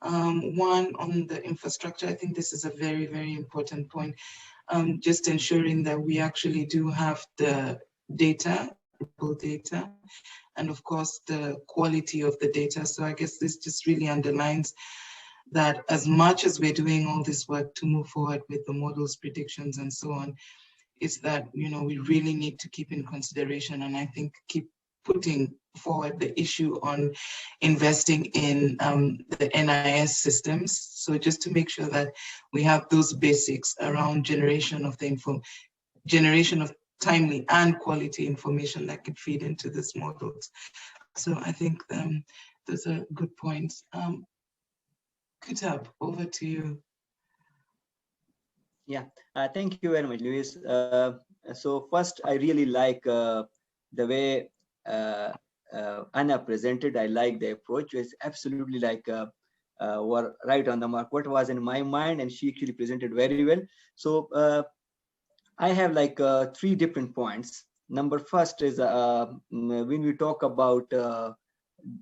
One, on the infrastructure, I think this is a very, very important point. Just ensuring that we actually do have the data, and of course the quality of the data. So I guess this just really underlines that as much as we're doing all this work to move forward with the models, predictions, and so on, is that, you know, we really need to keep in consideration, and I think keep putting forward the issue on investing in the NIS systems. So just to make sure that we have those basics around generation of timely and quality information that could feed into these models. So I think those are good points. Kutab, over to you. Yeah, thank you very much, Luis. So first, I really like the way Anna presented. I like the approach. It's absolutely like were right on the mark. What was in my mind, and she actually presented very well. So I have like 3 different points. Number first is when we talk about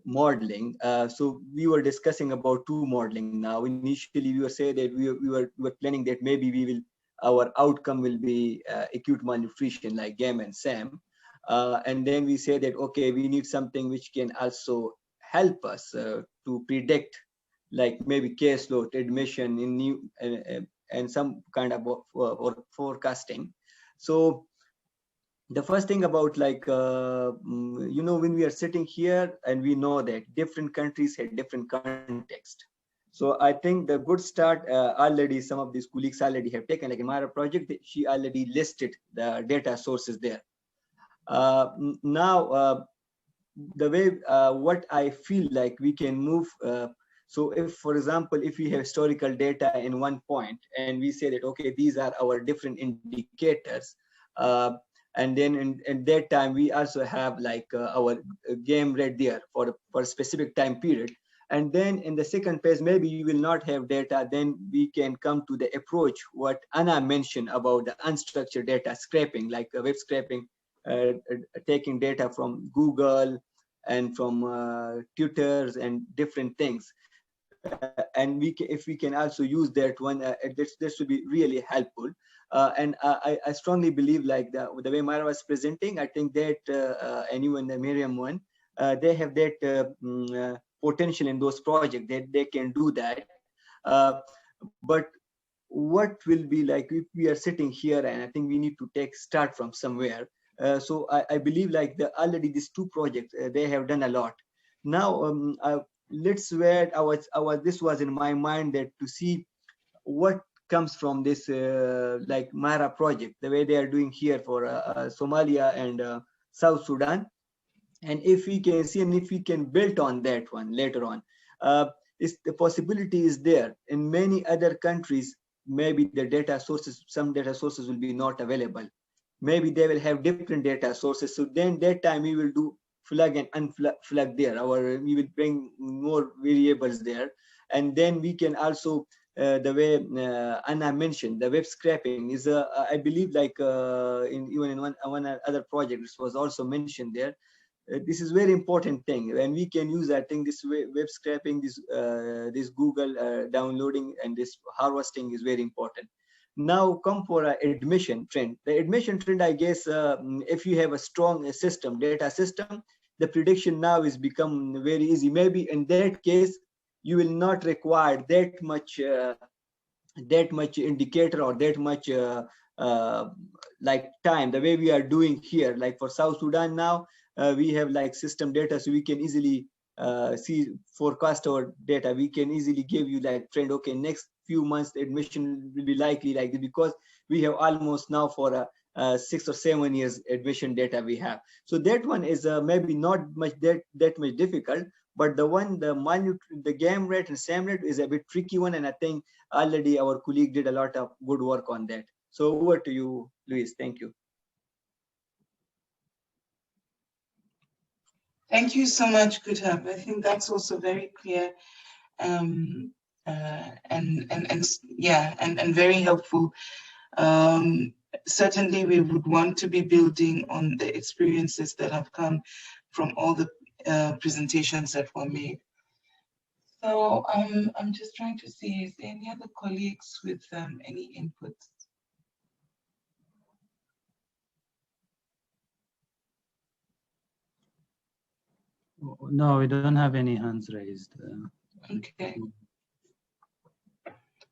modeling. So we were discussing about 2 modeling now. Initially, we were saying that we were planning that maybe our outcome will be acute malnutrition like GAM and SAM. And then we say that, okay, we need something which can also help us to predict, like maybe caseload, admission in new and some kind of or forecasting. So the first thing about like, you know, when we are sitting here and we know that different countries have different context. So I think the good start already, some of these colleagues already have taken, like in my project, she already listed the data sources there. Now, the way what I feel like we can move. So if, for example, if we have historical data in one point and we say that, okay, these are our different indicators, and then in that time, we also have like our game rate there for a specific time period. And then in the second phase, maybe you will not have data, then we can come to the approach, what Anna mentioned about the unstructured data scraping, like web scraping, taking data from Google and from tutors and different things. And if we can also use that one, this would be really helpful. And I strongly believe, like the way Mara was presenting, I think that and even the Miriam one, they have that potential in those projects that they can do that. But what will be like if we are sitting here, and I think we need to start from somewhere. So I believe like already these 2 projects, they have done a lot. Now, let's where this was in my mind, that to see what comes from this like Mara project, the way they are doing here for Somalia and South Sudan. And if we can see, and if we can build on that one later on, the possibility is there. In many other countries, maybe the data sources, some data sources will be not available. Maybe they will have different data sources. So then that time we will do flag and unflag there, or we will bring more variables there. And then we can also, the way Anna mentioned, the web scraping is, I believe, like even in one other project, this was also mentioned there. This is very important thing, and we can use, I think, this web scraping, this Google downloading and this harvesting is very important. Now come for an admission trend. The admission trend, I guess, if you have a strong system, data system, the prediction now is become very easy. Maybe in that case, you will not require that much indicator or that much like time, the way we are doing here. Like for South Sudan now, we have like system data, so we can easily see forecast our data. We can easily give you like trend, okay, next few months the admission will be likely like this, because we have almost now for 6 or 7 years admission data we have. So that one is maybe not much that much difficult, but the GAM rate and SAM rate is a bit tricky one, and I think already our colleague did a lot of good work on that. So over to you, Luis. Thank you. Thank you so much, Kuthab. I think that's also very clear, and very helpful. Certainly, we would want to be building on the experiences that have come from all the presentations that were made. So I'm just trying to see, is there any other colleagues with any inputs? No, we don't have any hands raised. Okay.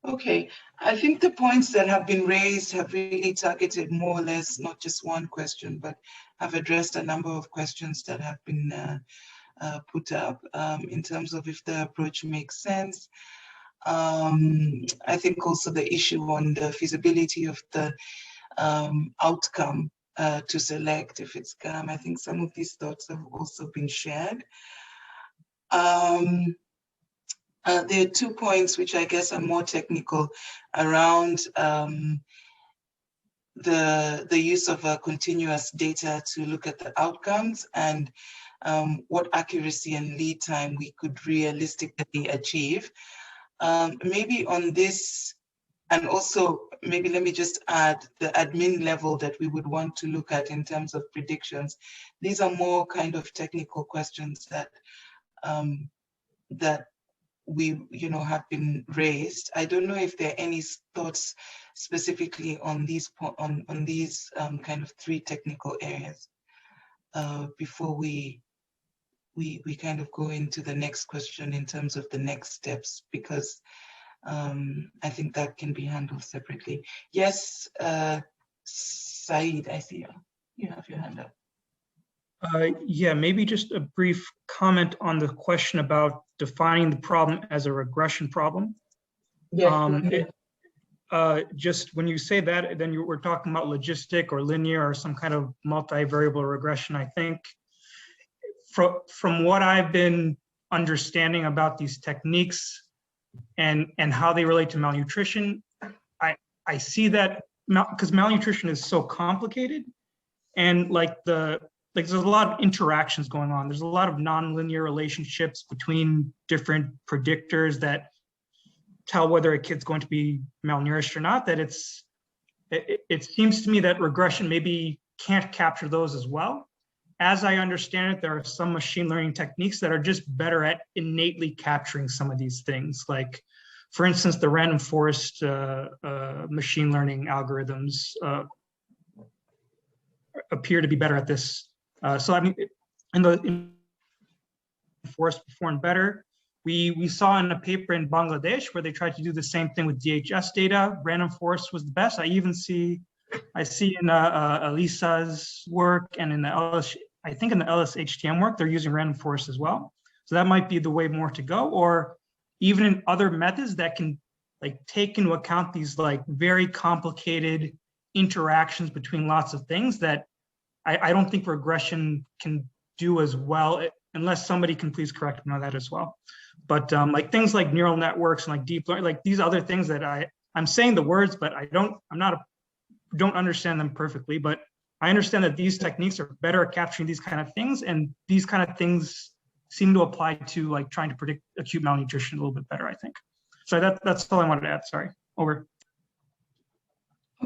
Okay, I think the points that have been raised have really targeted more or less not just one question, but have addressed a number of questions that have been put up in terms of if the approach makes sense. I think also the issue on the feasibility of the outcome to select if it's GAM. I think some of these thoughts have also been shared. There are 2 points which I guess are more technical around the use of continuous data to look at the outcomes and what accuracy and lead time we could realistically achieve. Maybe on this, and also maybe let me just add the admin level that we would want to look at in terms of predictions. These are more kind of technical questions that that we have been raised. I don't know if there are any thoughts specifically on these kind of 3 technical areas before we kind of go into the next question in terms of the next steps, because I think that can be handled separately. Yes, Saeed, I see you have your hand up. Yeah, maybe just a brief comment on the question about defining the problem as a regression problem. Yeah. Just when you say that, then we're talking about logistic or linear or some kind of multivariable regression. I think from what I've been understanding about these techniques and how they relate to malnutrition, I see that because malnutrition is so complicated, and there's a lot of interactions going on. There's a lot of nonlinear relationships between different predictors that tell whether a kid's going to be malnourished or not. That it seems to me that regression maybe can't capture those as well. As I understand it, there are some machine learning techniques that are just better at innately capturing some of these things. Like, for instance, the random forest machine learning algorithms appear to be better at this. So I mean, in the forest performed better. We saw in a paper in Bangladesh where they tried to do the same thing with DHS data. Random forest was the best. I see in Elisa's work and in the I think in the LSHTM work, they're using random forest as well. So that might be the way more to go, or even in other methods that can take into account these very complicated interactions between lots of things that I don't think regression can do as well, unless somebody can please correct me on that as well. But things like neural networks and deep learning, these other things that I'm saying the words, but don't understand them perfectly. But I understand that these techniques are better at capturing these kind of things, and these kind of things seem to apply to trying to predict acute malnutrition a little bit better, I think. So that's all I wanted to add. Sorry. Over.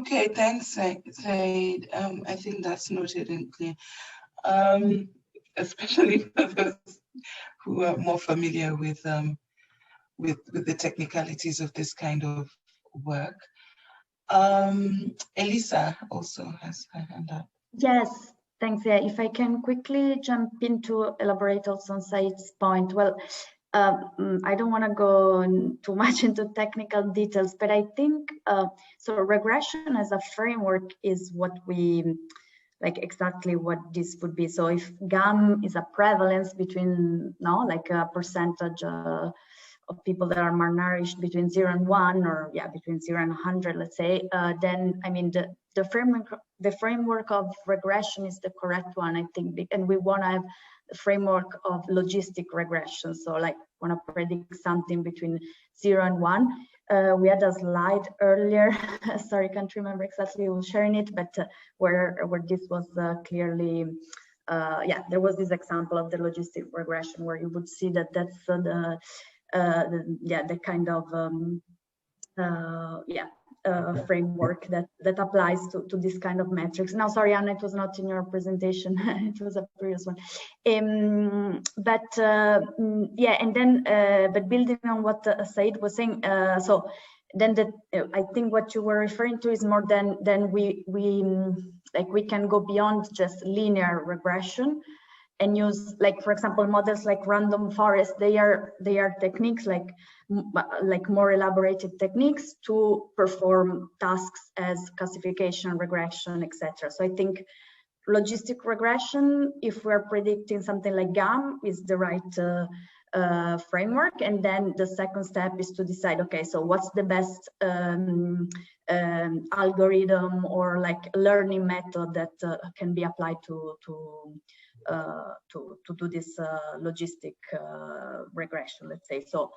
Okay, thanks, Saeed. I think that's noted and clear, especially for those who are more familiar with the technicalities of this kind of work. Elisa also has her hand up. Yes, thanks. Yeah, if I can quickly jump in to elaborate also on Said's point. Well, I don't want to go too much into technical details, but I think so regression as a framework is what we exactly what this would be. So if GAM is a prevalence between a percentage of people that are malnourished between 0 and 1, or between 0 and 100, let's say, then I mean the framework of regression is the correct one, I think, and we want to have the framework of logistic regression. So want to predict something between 0 and 1. We had a slide earlier, sorry, can't remember exactly who was sharing it, but where this was clearly yeah, there was this example of the logistic regression where you would see that that's the kind of framework that applies to this kind of metrics. Now, sorry, Anna, it was not in your presentation; it was a previous one. Yeah, and then but building on what Said was saying, so then I think what you were referring to is more than we can go beyond just linear regression and use, like, for example, models like random forest. They are techniques like more elaborated techniques to perform tasks as classification, regression, etc. So I think logistic regression, if we're predicting something like GAM, is the right framework. And then the second step is to decide, okay, so what's the best algorithm or like learning method that can be applied to do this logistic regression, let's say. So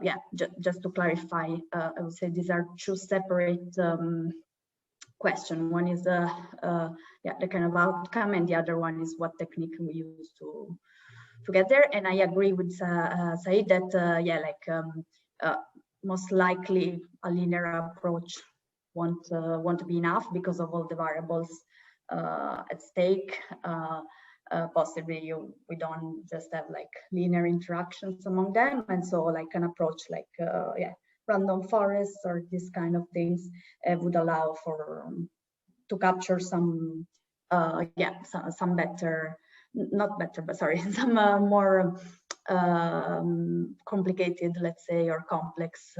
yeah, just to clarify, I would say these are two separate questions. One is yeah, the kind of outcome, and the other one is what technique we use to get there. And I agree with Said that yeah, like most likely a linear approach won't be enough because of all the variables at stake. Possibly we don't just have like linear interactions among them, and so like an approach like yeah, random forests or this kind of things would allow for to capture some yeah, some better, not better, but sorry, some more complicated, let's say, or complex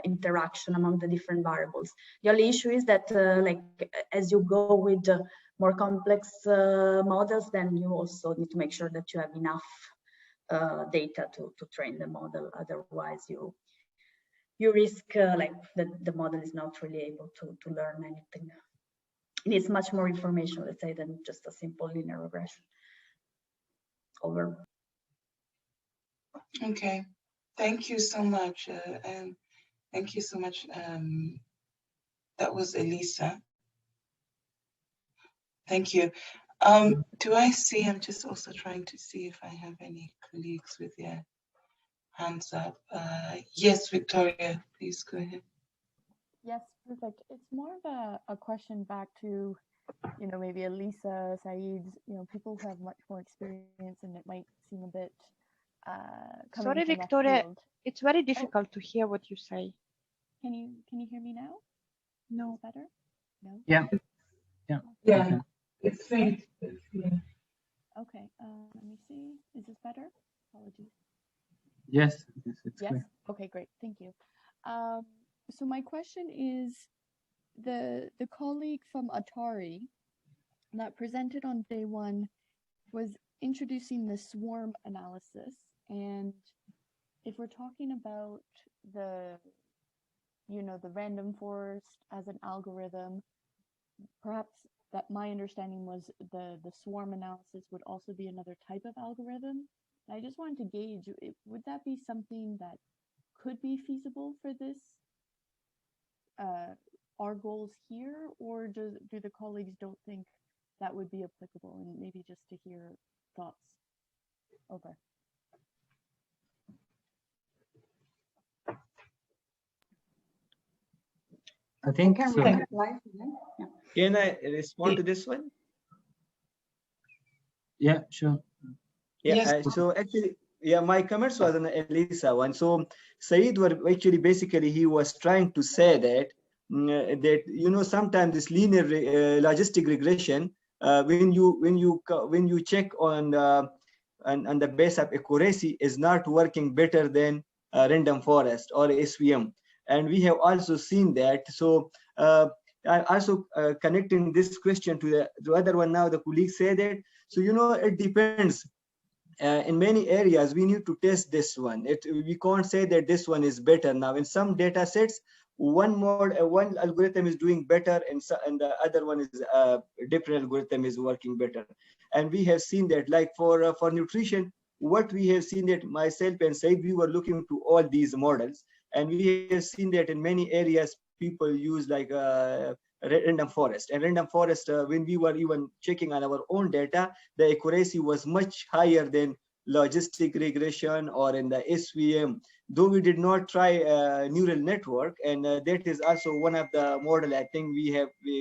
interaction among the different variables. The only issue is that like as you go with more complex models, then you also need to make sure that you have enough data to train the model. Otherwise, you risk like the model is not really able to learn anything. It needs much more information, let's say, than just a simple linear regression. Over. Okay, thank you so much, and thank you so much. That was Elisa. Thank you. Do I see? I'm just also trying to see if I have any colleagues with their hands up. Yes, Victoria, please go ahead. Yes, perfect. It's more of a question back to, you know, maybe Elisa, Said's, you know, people who have much more experience, and it might seem a bit sorry, Victoria, it's very difficult to hear what you say. Can you hear me now? No. Better? No? Yeah. Yeah. Yeah. It's faint. Yeah. Okay, let me see. Is this better? Apologies. Yes, it's yes? clear. Okay, great. Thank you. So my question is, the colleague from Atari that presented on day one was introducing the swarm analysis. And if we're talking about the, you know, the random forest as an algorithm, perhaps that my understanding was the swarm analysis would also be another type of algorithm. I just wanted to gauge, would that be something that could be feasible for this, our goals here, or do the colleagues don't think that would be applicable? And maybe just to hear thoughts. Over. I think so. Can I respond to this one? Yeah, sure. Yeah, Yes. so actually, yeah, my comments was on Elisa one. So Said were actually basically he was trying to say that that, you know, sometimes this linear logistic regression, when you check on the base of accuracy, is not working better than random forest or SVM, and we have also seen that. So also connecting this question to the other one, now the colleagues say that, so you know, it depends. In many areas, we need to test this one. We can't say that this one is better. Now, in some data sets, one algorithm is doing better, and the other one is different algorithm is working better. And we have seen that, like for nutrition, what we have seen that myself and Said, we were looking to all these models, and we have seen that in many areas, people use like random forest. And random forest, when we were even checking on our own data, the accuracy was much higher than logistic regression or in the SVM, though we did not try neural network. And that is also one of the model I think we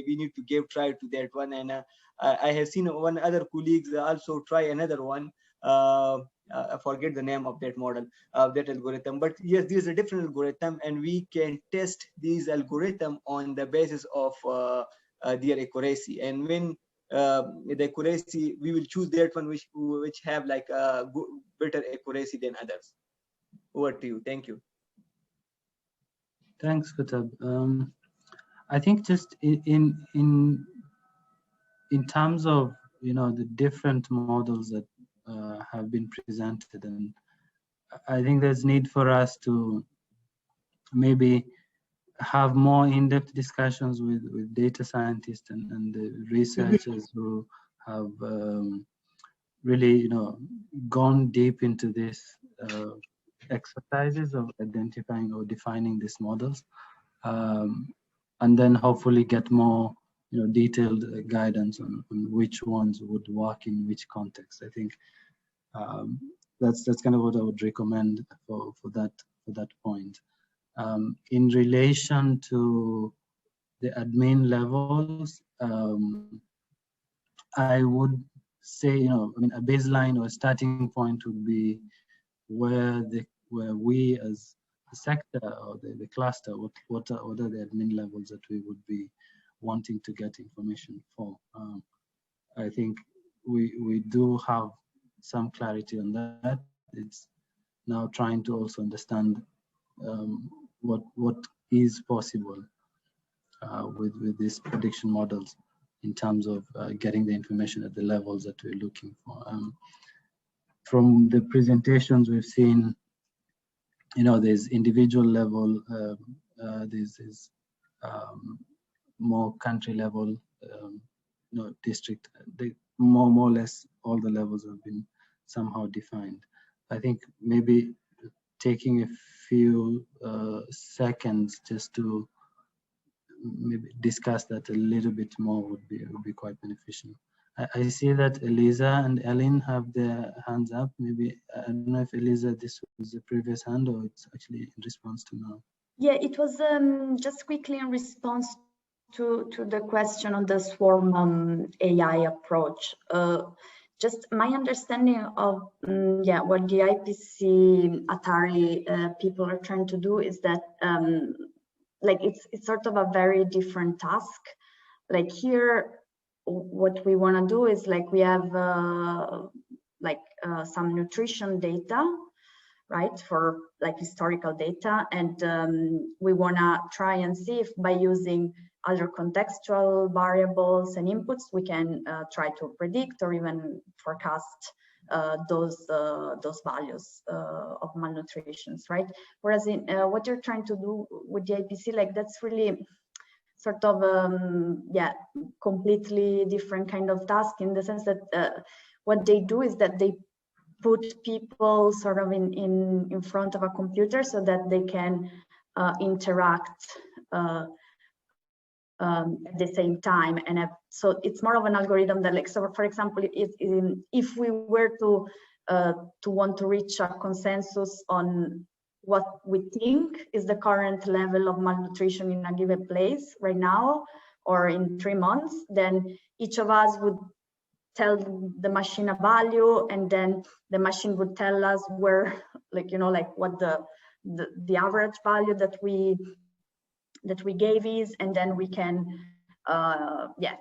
need to give try to that one. And I have seen one other colleagues also try another one. I forget the name of that model, that algorithm. But yes, this is a different algorithm, and we can test these algorithm on the basis of their accuracy. And when the accuracy, we will choose that one which have like a better accuracy than others. Over to you. Thank you. Thanks, Kutab. I think just in terms of the different models that have been presented, and I think there's need for us to maybe have more in-depth discussions with data scientists and the researchers who have really gone deep into this exercises of identifying or defining these models, and then hopefully get more detailed guidance on which ones would work in which context. I think that's kind of what I would recommend for that point. In relation to the admin levels, I would say, a baseline or a starting point would be where we as a sector or the cluster, what are the admin levels that we would be wanting to get information for. I think we do have some clarity on that. It's now trying to also understand what is possible with these prediction models in terms of getting the information at the levels that we're looking for. From the presentations we've seen, there's individual level, there's more country level, district. More or less all the levels have been somehow defined. I think maybe taking a few seconds just to maybe discuss that a little bit more would be quite beneficial. I see that Eliza and Ellen have their hands up. Maybe, I don't know if Eliza, this was a previous hand or it's actually in response to now. Yeah, it was just quickly in response to the question on the swarm AI approach. Just my understanding of what the IPC Atari people are trying to do is that like it's sort of a very different task. Like here, what we want to do is like we have some nutrition data, right, for like historical data, and we want to try and see if by using other contextual variables and inputs we can try to predict or even forecast those values of malnutrition, right? Whereas in what you're trying to do with the IPC, like that's really sort of completely different kind of task, in the sense that what they do is that they put people sort of in front of a computer so that they can interact at the same time, and so it's more of an algorithm that, like, so for example, if we were to want to reach a consensus on what we think is the current level of malnutrition in a given place right now or in 3 months, then each of us would tell the machine a value, and then the machine would tell us where, like, like what the average value that we gave is, and then we can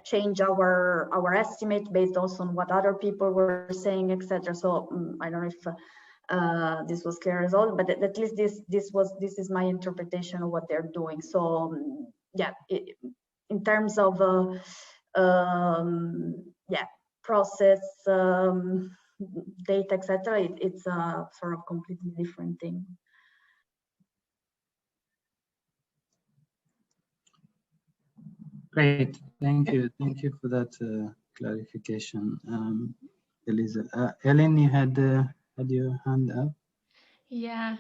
change our estimate based also on what other people were saying, etc. So I don't know if this was clear as all, but at least this is my interpretation of what they're doing. So in terms of process, data, etc., it's a sort of completely different thing. Great, thank you for that clarification, Eliza. Ellen, you had your hand up. Yeah,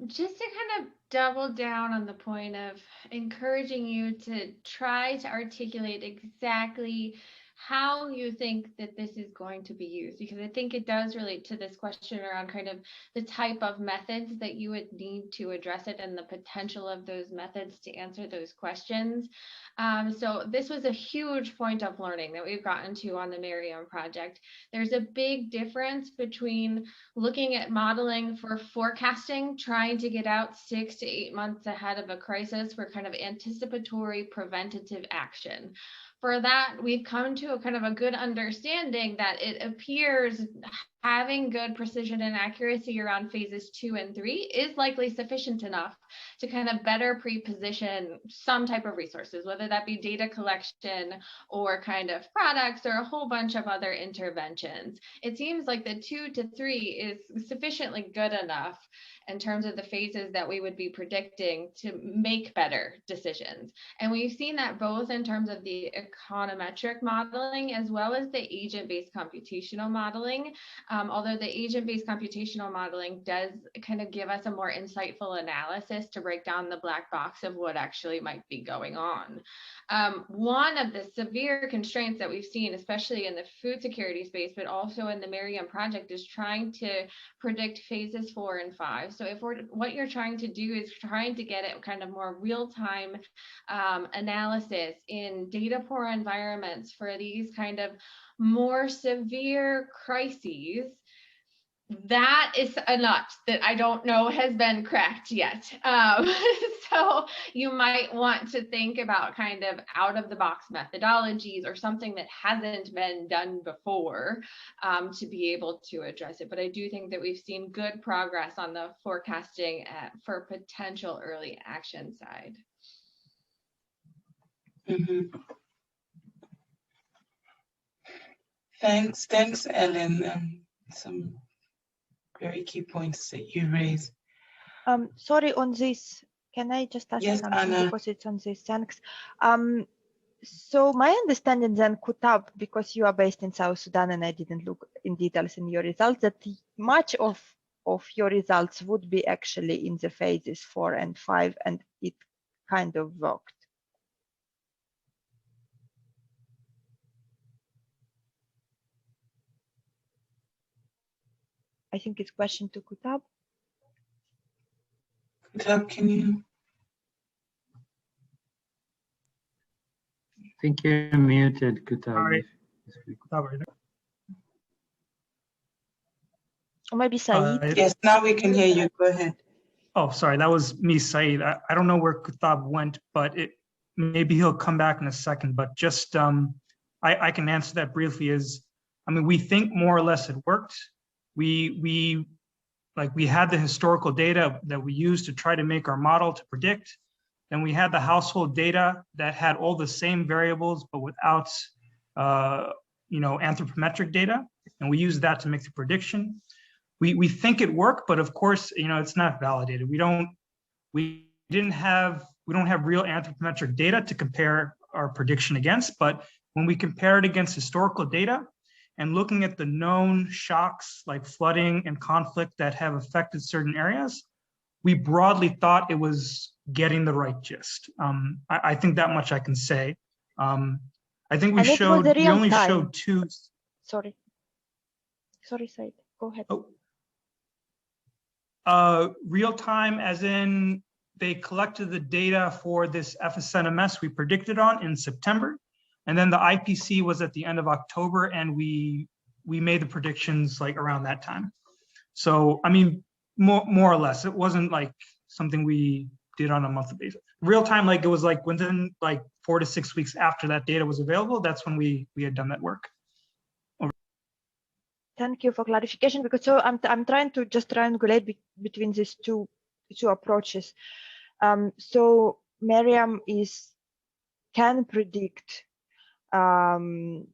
just to kind of double down on the point of encouraging you to try to articulate exactly how you think that this is going to be used, because I think it does relate to this question around kind of the type of methods that you would need to address it and the potential of those methods to answer those questions. So this was a huge point of learning that we've gotten to on the Miriam project. There's a big difference between looking at modeling for forecasting, trying to get out 6 to 8 months ahead of a crisis for kind of anticipatory preventative action. For that, we've come to a kind of a good understanding that it appears having good precision and accuracy around phases 2 and 3 is likely sufficient enough to kind of better pre-position some type of resources, whether that be data collection or kind of products or a whole bunch of other interventions. It seems like the 2 to 3 is sufficiently good enough in terms of the phases that we would be predicting to make better decisions. And we've seen that both in terms of the econometric modeling as well as the agent-based computational modeling. Although the agent-based computational modeling does kind of give us a more insightful analysis to break down the black box of what actually might be going on. One of the severe constraints that we've seen, especially in the food security space, but also in the Miriam project, is trying to predict phases 4 and 5. So if what you're trying to do is trying to get it kind of more real-time analysis in data poor environments for these kind of more severe crises, that is a nut that I don't know has been cracked yet. So you might want to think about kind of out of the box methodologies or something that hasn't been done before to be able to address it. But I do think that we've seen good progress on the forecasting for potential early action side. Mm-hmm. Thanks, Ellen. Some very key points that you raised. Sorry, on this, can I just ask Yes, something Anna. because it's on this? Thanks. So my understanding then, Kutab, because you are based in South Sudan and I didn't look in details in your results, that much of your results would be actually in the phases 4 and 5, and it kind of worked. I think it's question to Kutab. Kutab, can you? I think you're muted, Kutab. Sorry. Or maybe Said. Yes, now we can hear you. Go ahead. Oh, sorry, that was me, Said. I don't know where Kutab went, but maybe he'll come back in a second. But just I can answer that briefly. I mean, we think more or less it worked. We had the historical data that we used to try to make our model to predict. Then we had the household data that had all the same variables, but without, anthropometric data. And we used that to make the prediction. We think it worked, but of course, it's not validated. We don't have real anthropometric data to compare our prediction against. But when we compare it against historical data, and looking at the known shocks like flooding and conflict that have affected certain areas, we broadly thought it was getting the right gist. I think that much I can say. I think we only showed two. Sorry, Said, go ahead. Real time, as in they collected the data for this FSNMS we predicted on in September. And then the IPC was at the end of October, and we made the predictions like around that time. So, I mean, more or less, it wasn't like something we did on a monthly basis. Real time, like it was like within like 4 to 6 weeks after that data was available, that's when we had done that work. Thank you for clarification, because so I'm trying to just triangulate between these two approaches. So Miriam can predict GAMs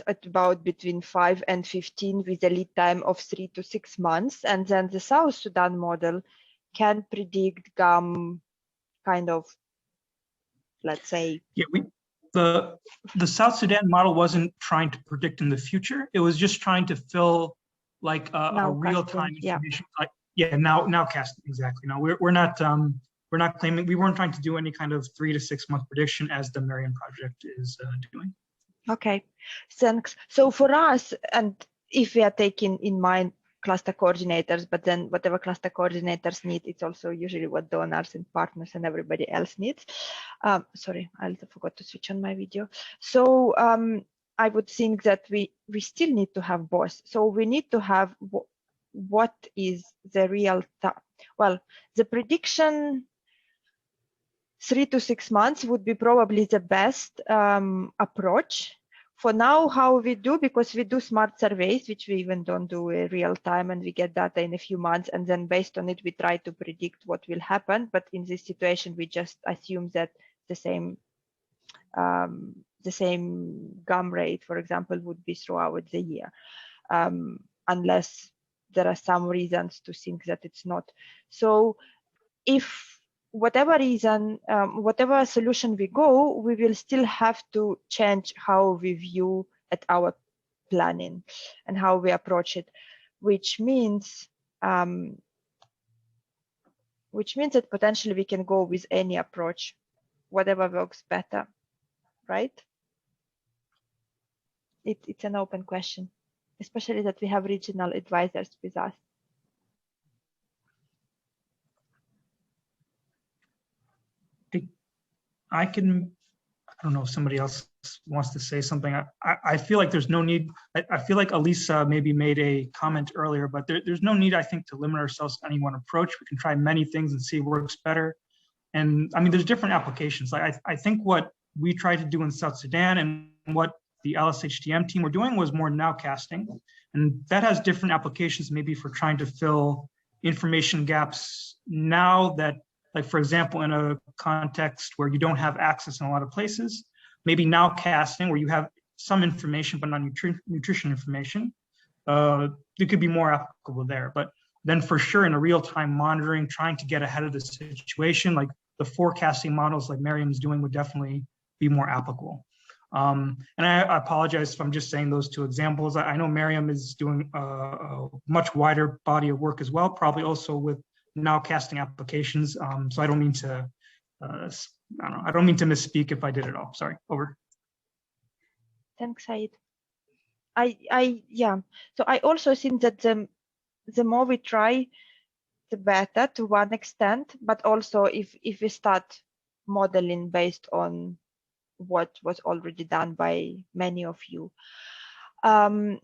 at about between 5 and 15 with a lead time of 3 to 6 months, and then the South Sudan model can predict GAM kind of, let's say. Yeah, the South Sudan model wasn't trying to predict in the future. It was just trying to fill like a real-time information. Yeah, now casting, exactly. No, we're not claiming, we weren't trying to do any kind of 3 to 6 month prediction as the Mariam project is doing. Okay, thanks. So for us, and if we are taking in mind cluster coordinators, but then whatever cluster coordinators need, it's also usually what donors and partners and everybody else needs. Sorry, I forgot to switch on my video. So I would think that we still need to have both. So we need to have what is the real time. Well, the prediction 3 to 6 months would be probably the best approach. For now, how we do, because we do smart surveys, which we even don't do real time, and we get data in a few months, and then based on it, we try to predict what will happen. But in this situation, we just assume that the same gum rate, for example, would be throughout the year, unless there are some reasons to think that it's not. So if whatever reason, whatever solution we go, we will still have to change how we view at our planning and how we approach it, which means that potentially we can go with any approach, whatever works better, right? It's an open question, especially that we have regional advisors with us. I don't know if somebody else wants to say something. I feel like there's no need. I feel like Elisa maybe made a comment earlier, but there's no need, I think, to limit ourselves to any one approach. We can try many things and see what works better. And I mean, there's different applications. Like I think what we tried to do in South Sudan and what the LSHTM team were doing was more nowcasting. And that has different applications maybe for trying to fill information gaps now that, like, for example, in a context where you don't have access in a lot of places, maybe nowcasting where you have some information but not nutrition information, it could be more applicable there. But then for sure in a real-time monitoring, trying to get ahead of the situation, like the forecasting models like Mariam's doing would definitely be more applicable. And I apologize if I'm just saying those two examples. I know Mariam is doing a much wider body of work as well, probably also with nowcasting applications. So I don't mean to, I don't mean to misspeak if I did it all. Sorry. Over. Thanks, Said. Yeah. So I also think that the more we try, the better to one extent. But also, if we start modeling based on what was already done by many of you. Now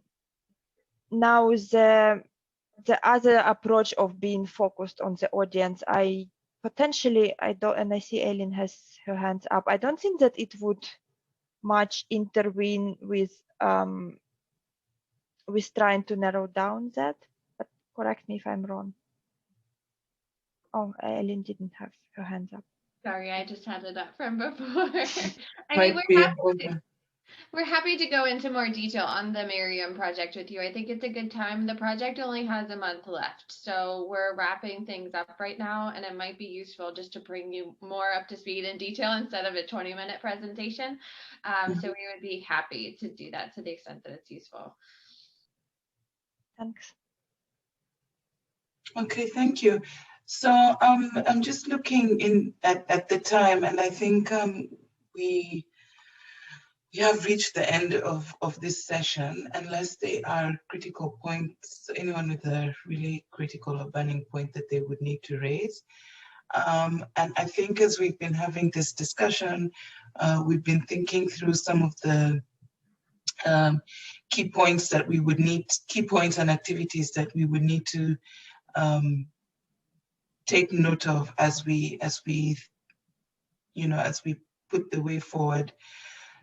the other approach of being focused on the audience, I don't, and I see Aileen has her hands up. I don't think that it would much intervene with trying to narrow down that, but correct me if I'm wrong. Oh, Aileen didn't have her hands up. Sorry, I just had it up from before. I mean, we're happy to go into more detail on the Mariam project with you. I think it's a good time. The project only has a month left, so we're wrapping things up right now, and it might be useful just to bring you more up to speed in detail instead of a 20-minute presentation. So we would be happy to do that to the extent that it's useful. Thanks. Okay, thank you. So I'm just looking at the time, and I think we have reached the end of this session, unless there are critical points, anyone with a really critical or burning point that they would need to raise. And I think as we've been having this discussion, we've been thinking through some of the key points that we would need, key points and activities that we would need to take note of as we put the way forward.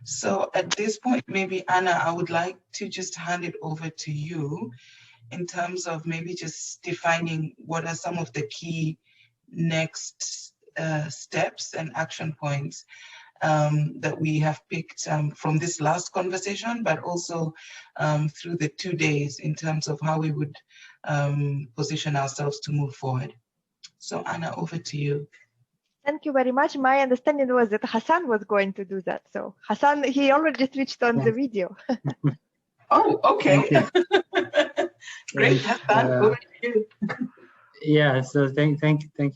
So at this point, maybe Anna, I would like to just hand it over to you in terms of maybe just defining what are some of the key next steps and action points that we have picked from this last conversation, but also through the 2 days in terms of how we would position ourselves to move forward. So Anna, over to you. Thank you very much. My understanding was that Hassan was going to do that. So Hassan, he already switched on the video. Oh, okay. Great, Hassan, over to you. Yeah, so thank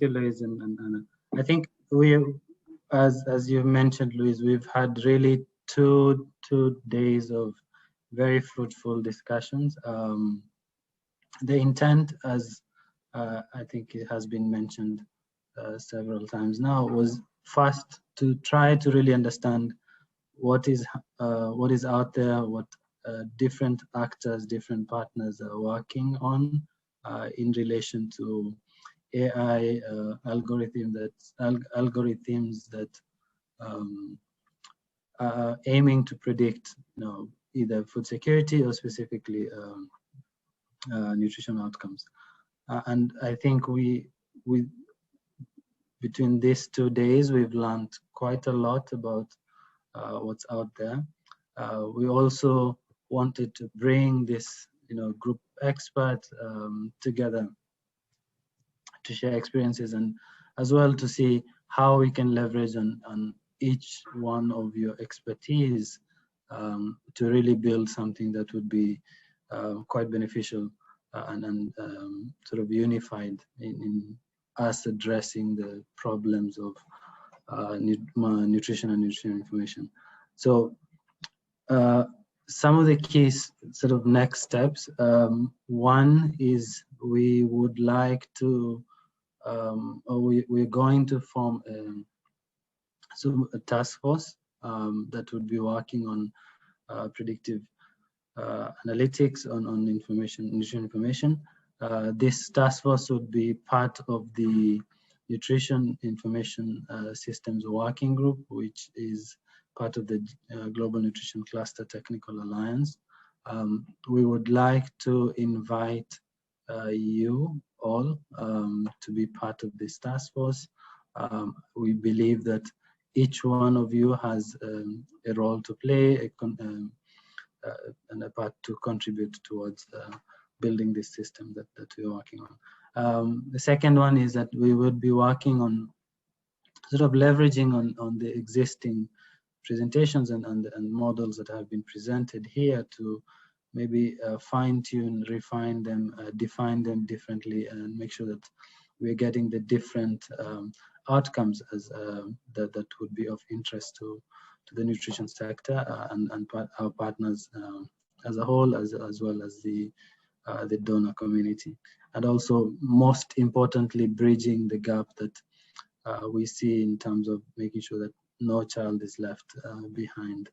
you, Louise and Anna. I think we, as you mentioned, Louise, we've had really two days of very fruitful discussions. The intent, as I think it has been mentioned several times now, was first to try to really understand what is out there, what different actors, different partners are working on in relation to AI algorithms that are aiming to predict, either food security or specifically nutrition outcomes. And I think we between these 2 days, we've learned quite a lot about what's out there. We also wanted to bring this, group experts together to share experiences, and as well to see how we can leverage on each one of your expertise to really build something that would be quite beneficial and sort of unified in us addressing the problems of nutrition and nutrition information. So some of the key sort of next steps. One is we would like to, or we're going to form a task force that would be working on predictive analytics on nutrition information. This task force would be part of the Nutrition Information Systems Working Group, which is part of the Global Nutrition Cluster Technical Alliance. We would like to invite you all to be part of this task force. We believe that each one of you has a role to play, and a part to contribute towards building this system that we're working on. The second one is that we would be working on sort of leveraging on the existing presentations and models that have been presented here to maybe fine-tune, refine them, define them differently, and make sure that we're getting the different outcomes as that would be of interest to the nutrition sector and our partners as a whole, as well as the donor community, and also most importantly bridging the gap that we see in terms of making sure that no child is left behind.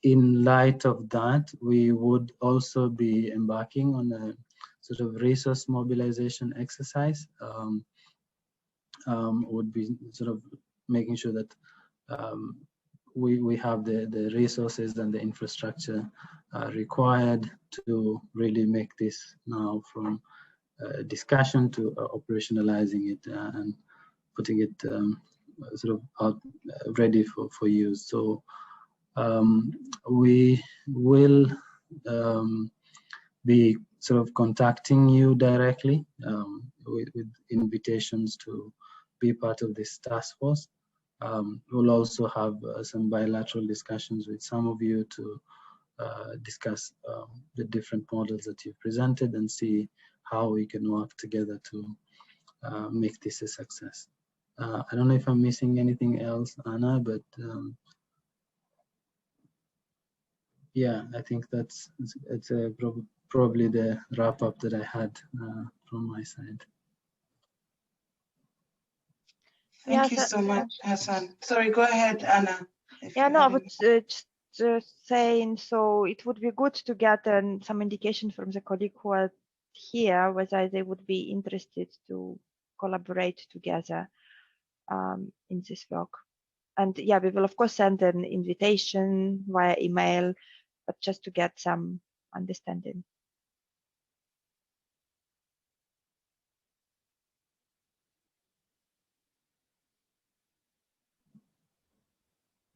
In light of that, we would also be embarking on a sort of resource mobilization exercise. Would be sort of making sure that we have the resources and the infrastructure required to really make this now from discussion to operationalizing it and putting it sort of out ready for use. So we will be sort of contacting you directly with invitations to be part of this task force. We'll also have some bilateral discussions with some of you to discuss the different models that you've presented and see how we can work together to make this a success. I don't know if I'm missing anything else, Anna, but yeah, I think it's probably the wrap up that I had from my side. Thank you so much, Hassan. Sorry, go ahead, Anna. Yeah, no, I was just saying, so it would be good to get some indication from the colleague who are here, whether they would be interested to collaborate together in this work. And yeah, we will of course send an invitation via email, but just to get some understanding.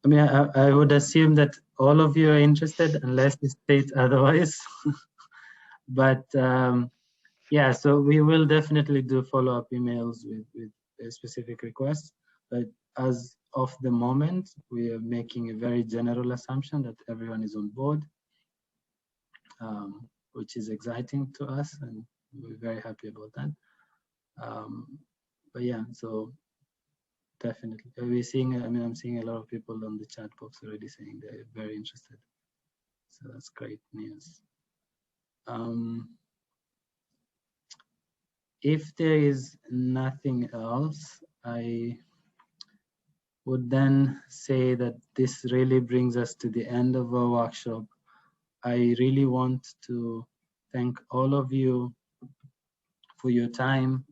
I mean, I would assume that all of you are interested unless you state otherwise. But yeah, so we will definitely do follow-up emails with specific requests. But as of the moment, we are making a very general assumption that everyone is on board, which is exciting to us. And we're very happy about that. But yeah, so definitely we're seeing, I mean, I'm seeing a lot of people on the chat box already saying they're very interested. So that's great news. If there is nothing else, I would then say that this really brings us to the end of our workshop. I really want to thank all of you for your time,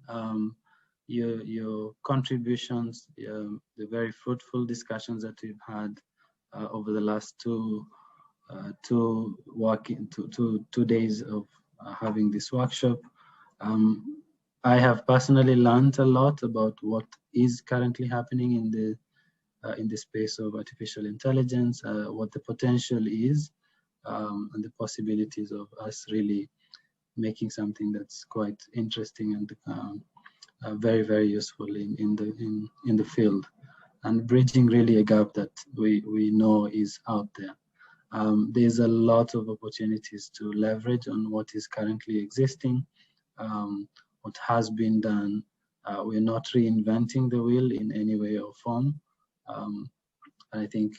your contributions, the very fruitful discussions that we've had over the last two days of having this workshop. I have personally learned a lot about what is currently happening in the space of artificial intelligence, what the potential is, and the possibilities of us really making something that's quite interesting and very, very useful in the field, and bridging really a gap that we know is out there. There's a lot of opportunities to leverage on what is currently existing, what has been done. We're not reinventing the wheel in any way or form. I think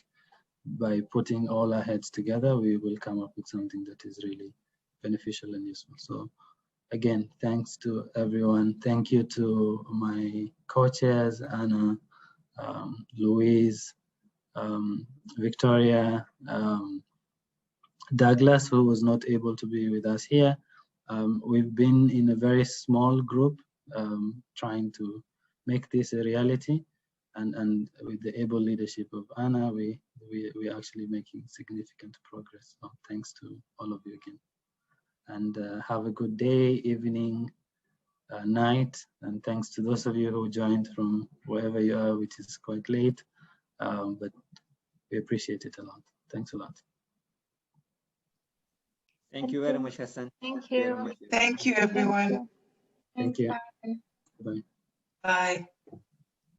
by putting all our heads together, we will come up with something that is really beneficial and useful. So again, thanks to everyone. Thank you to my co-chairs, Anna, Louise, Victoria, Douglas, who was not able to be with us here. We've been in a very small group trying to make this a reality, and with the able leadership of Anna, we're actually making significant progress. So thanks to all of you again, and have a good day, evening, night, and thanks to those of you who joined from wherever you are, which is quite late, but we appreciate it a lot. Thanks a lot. Thank you very much, Hassan. Thank you. Thank you, everyone. Thank you. Bye. Bye. Bye.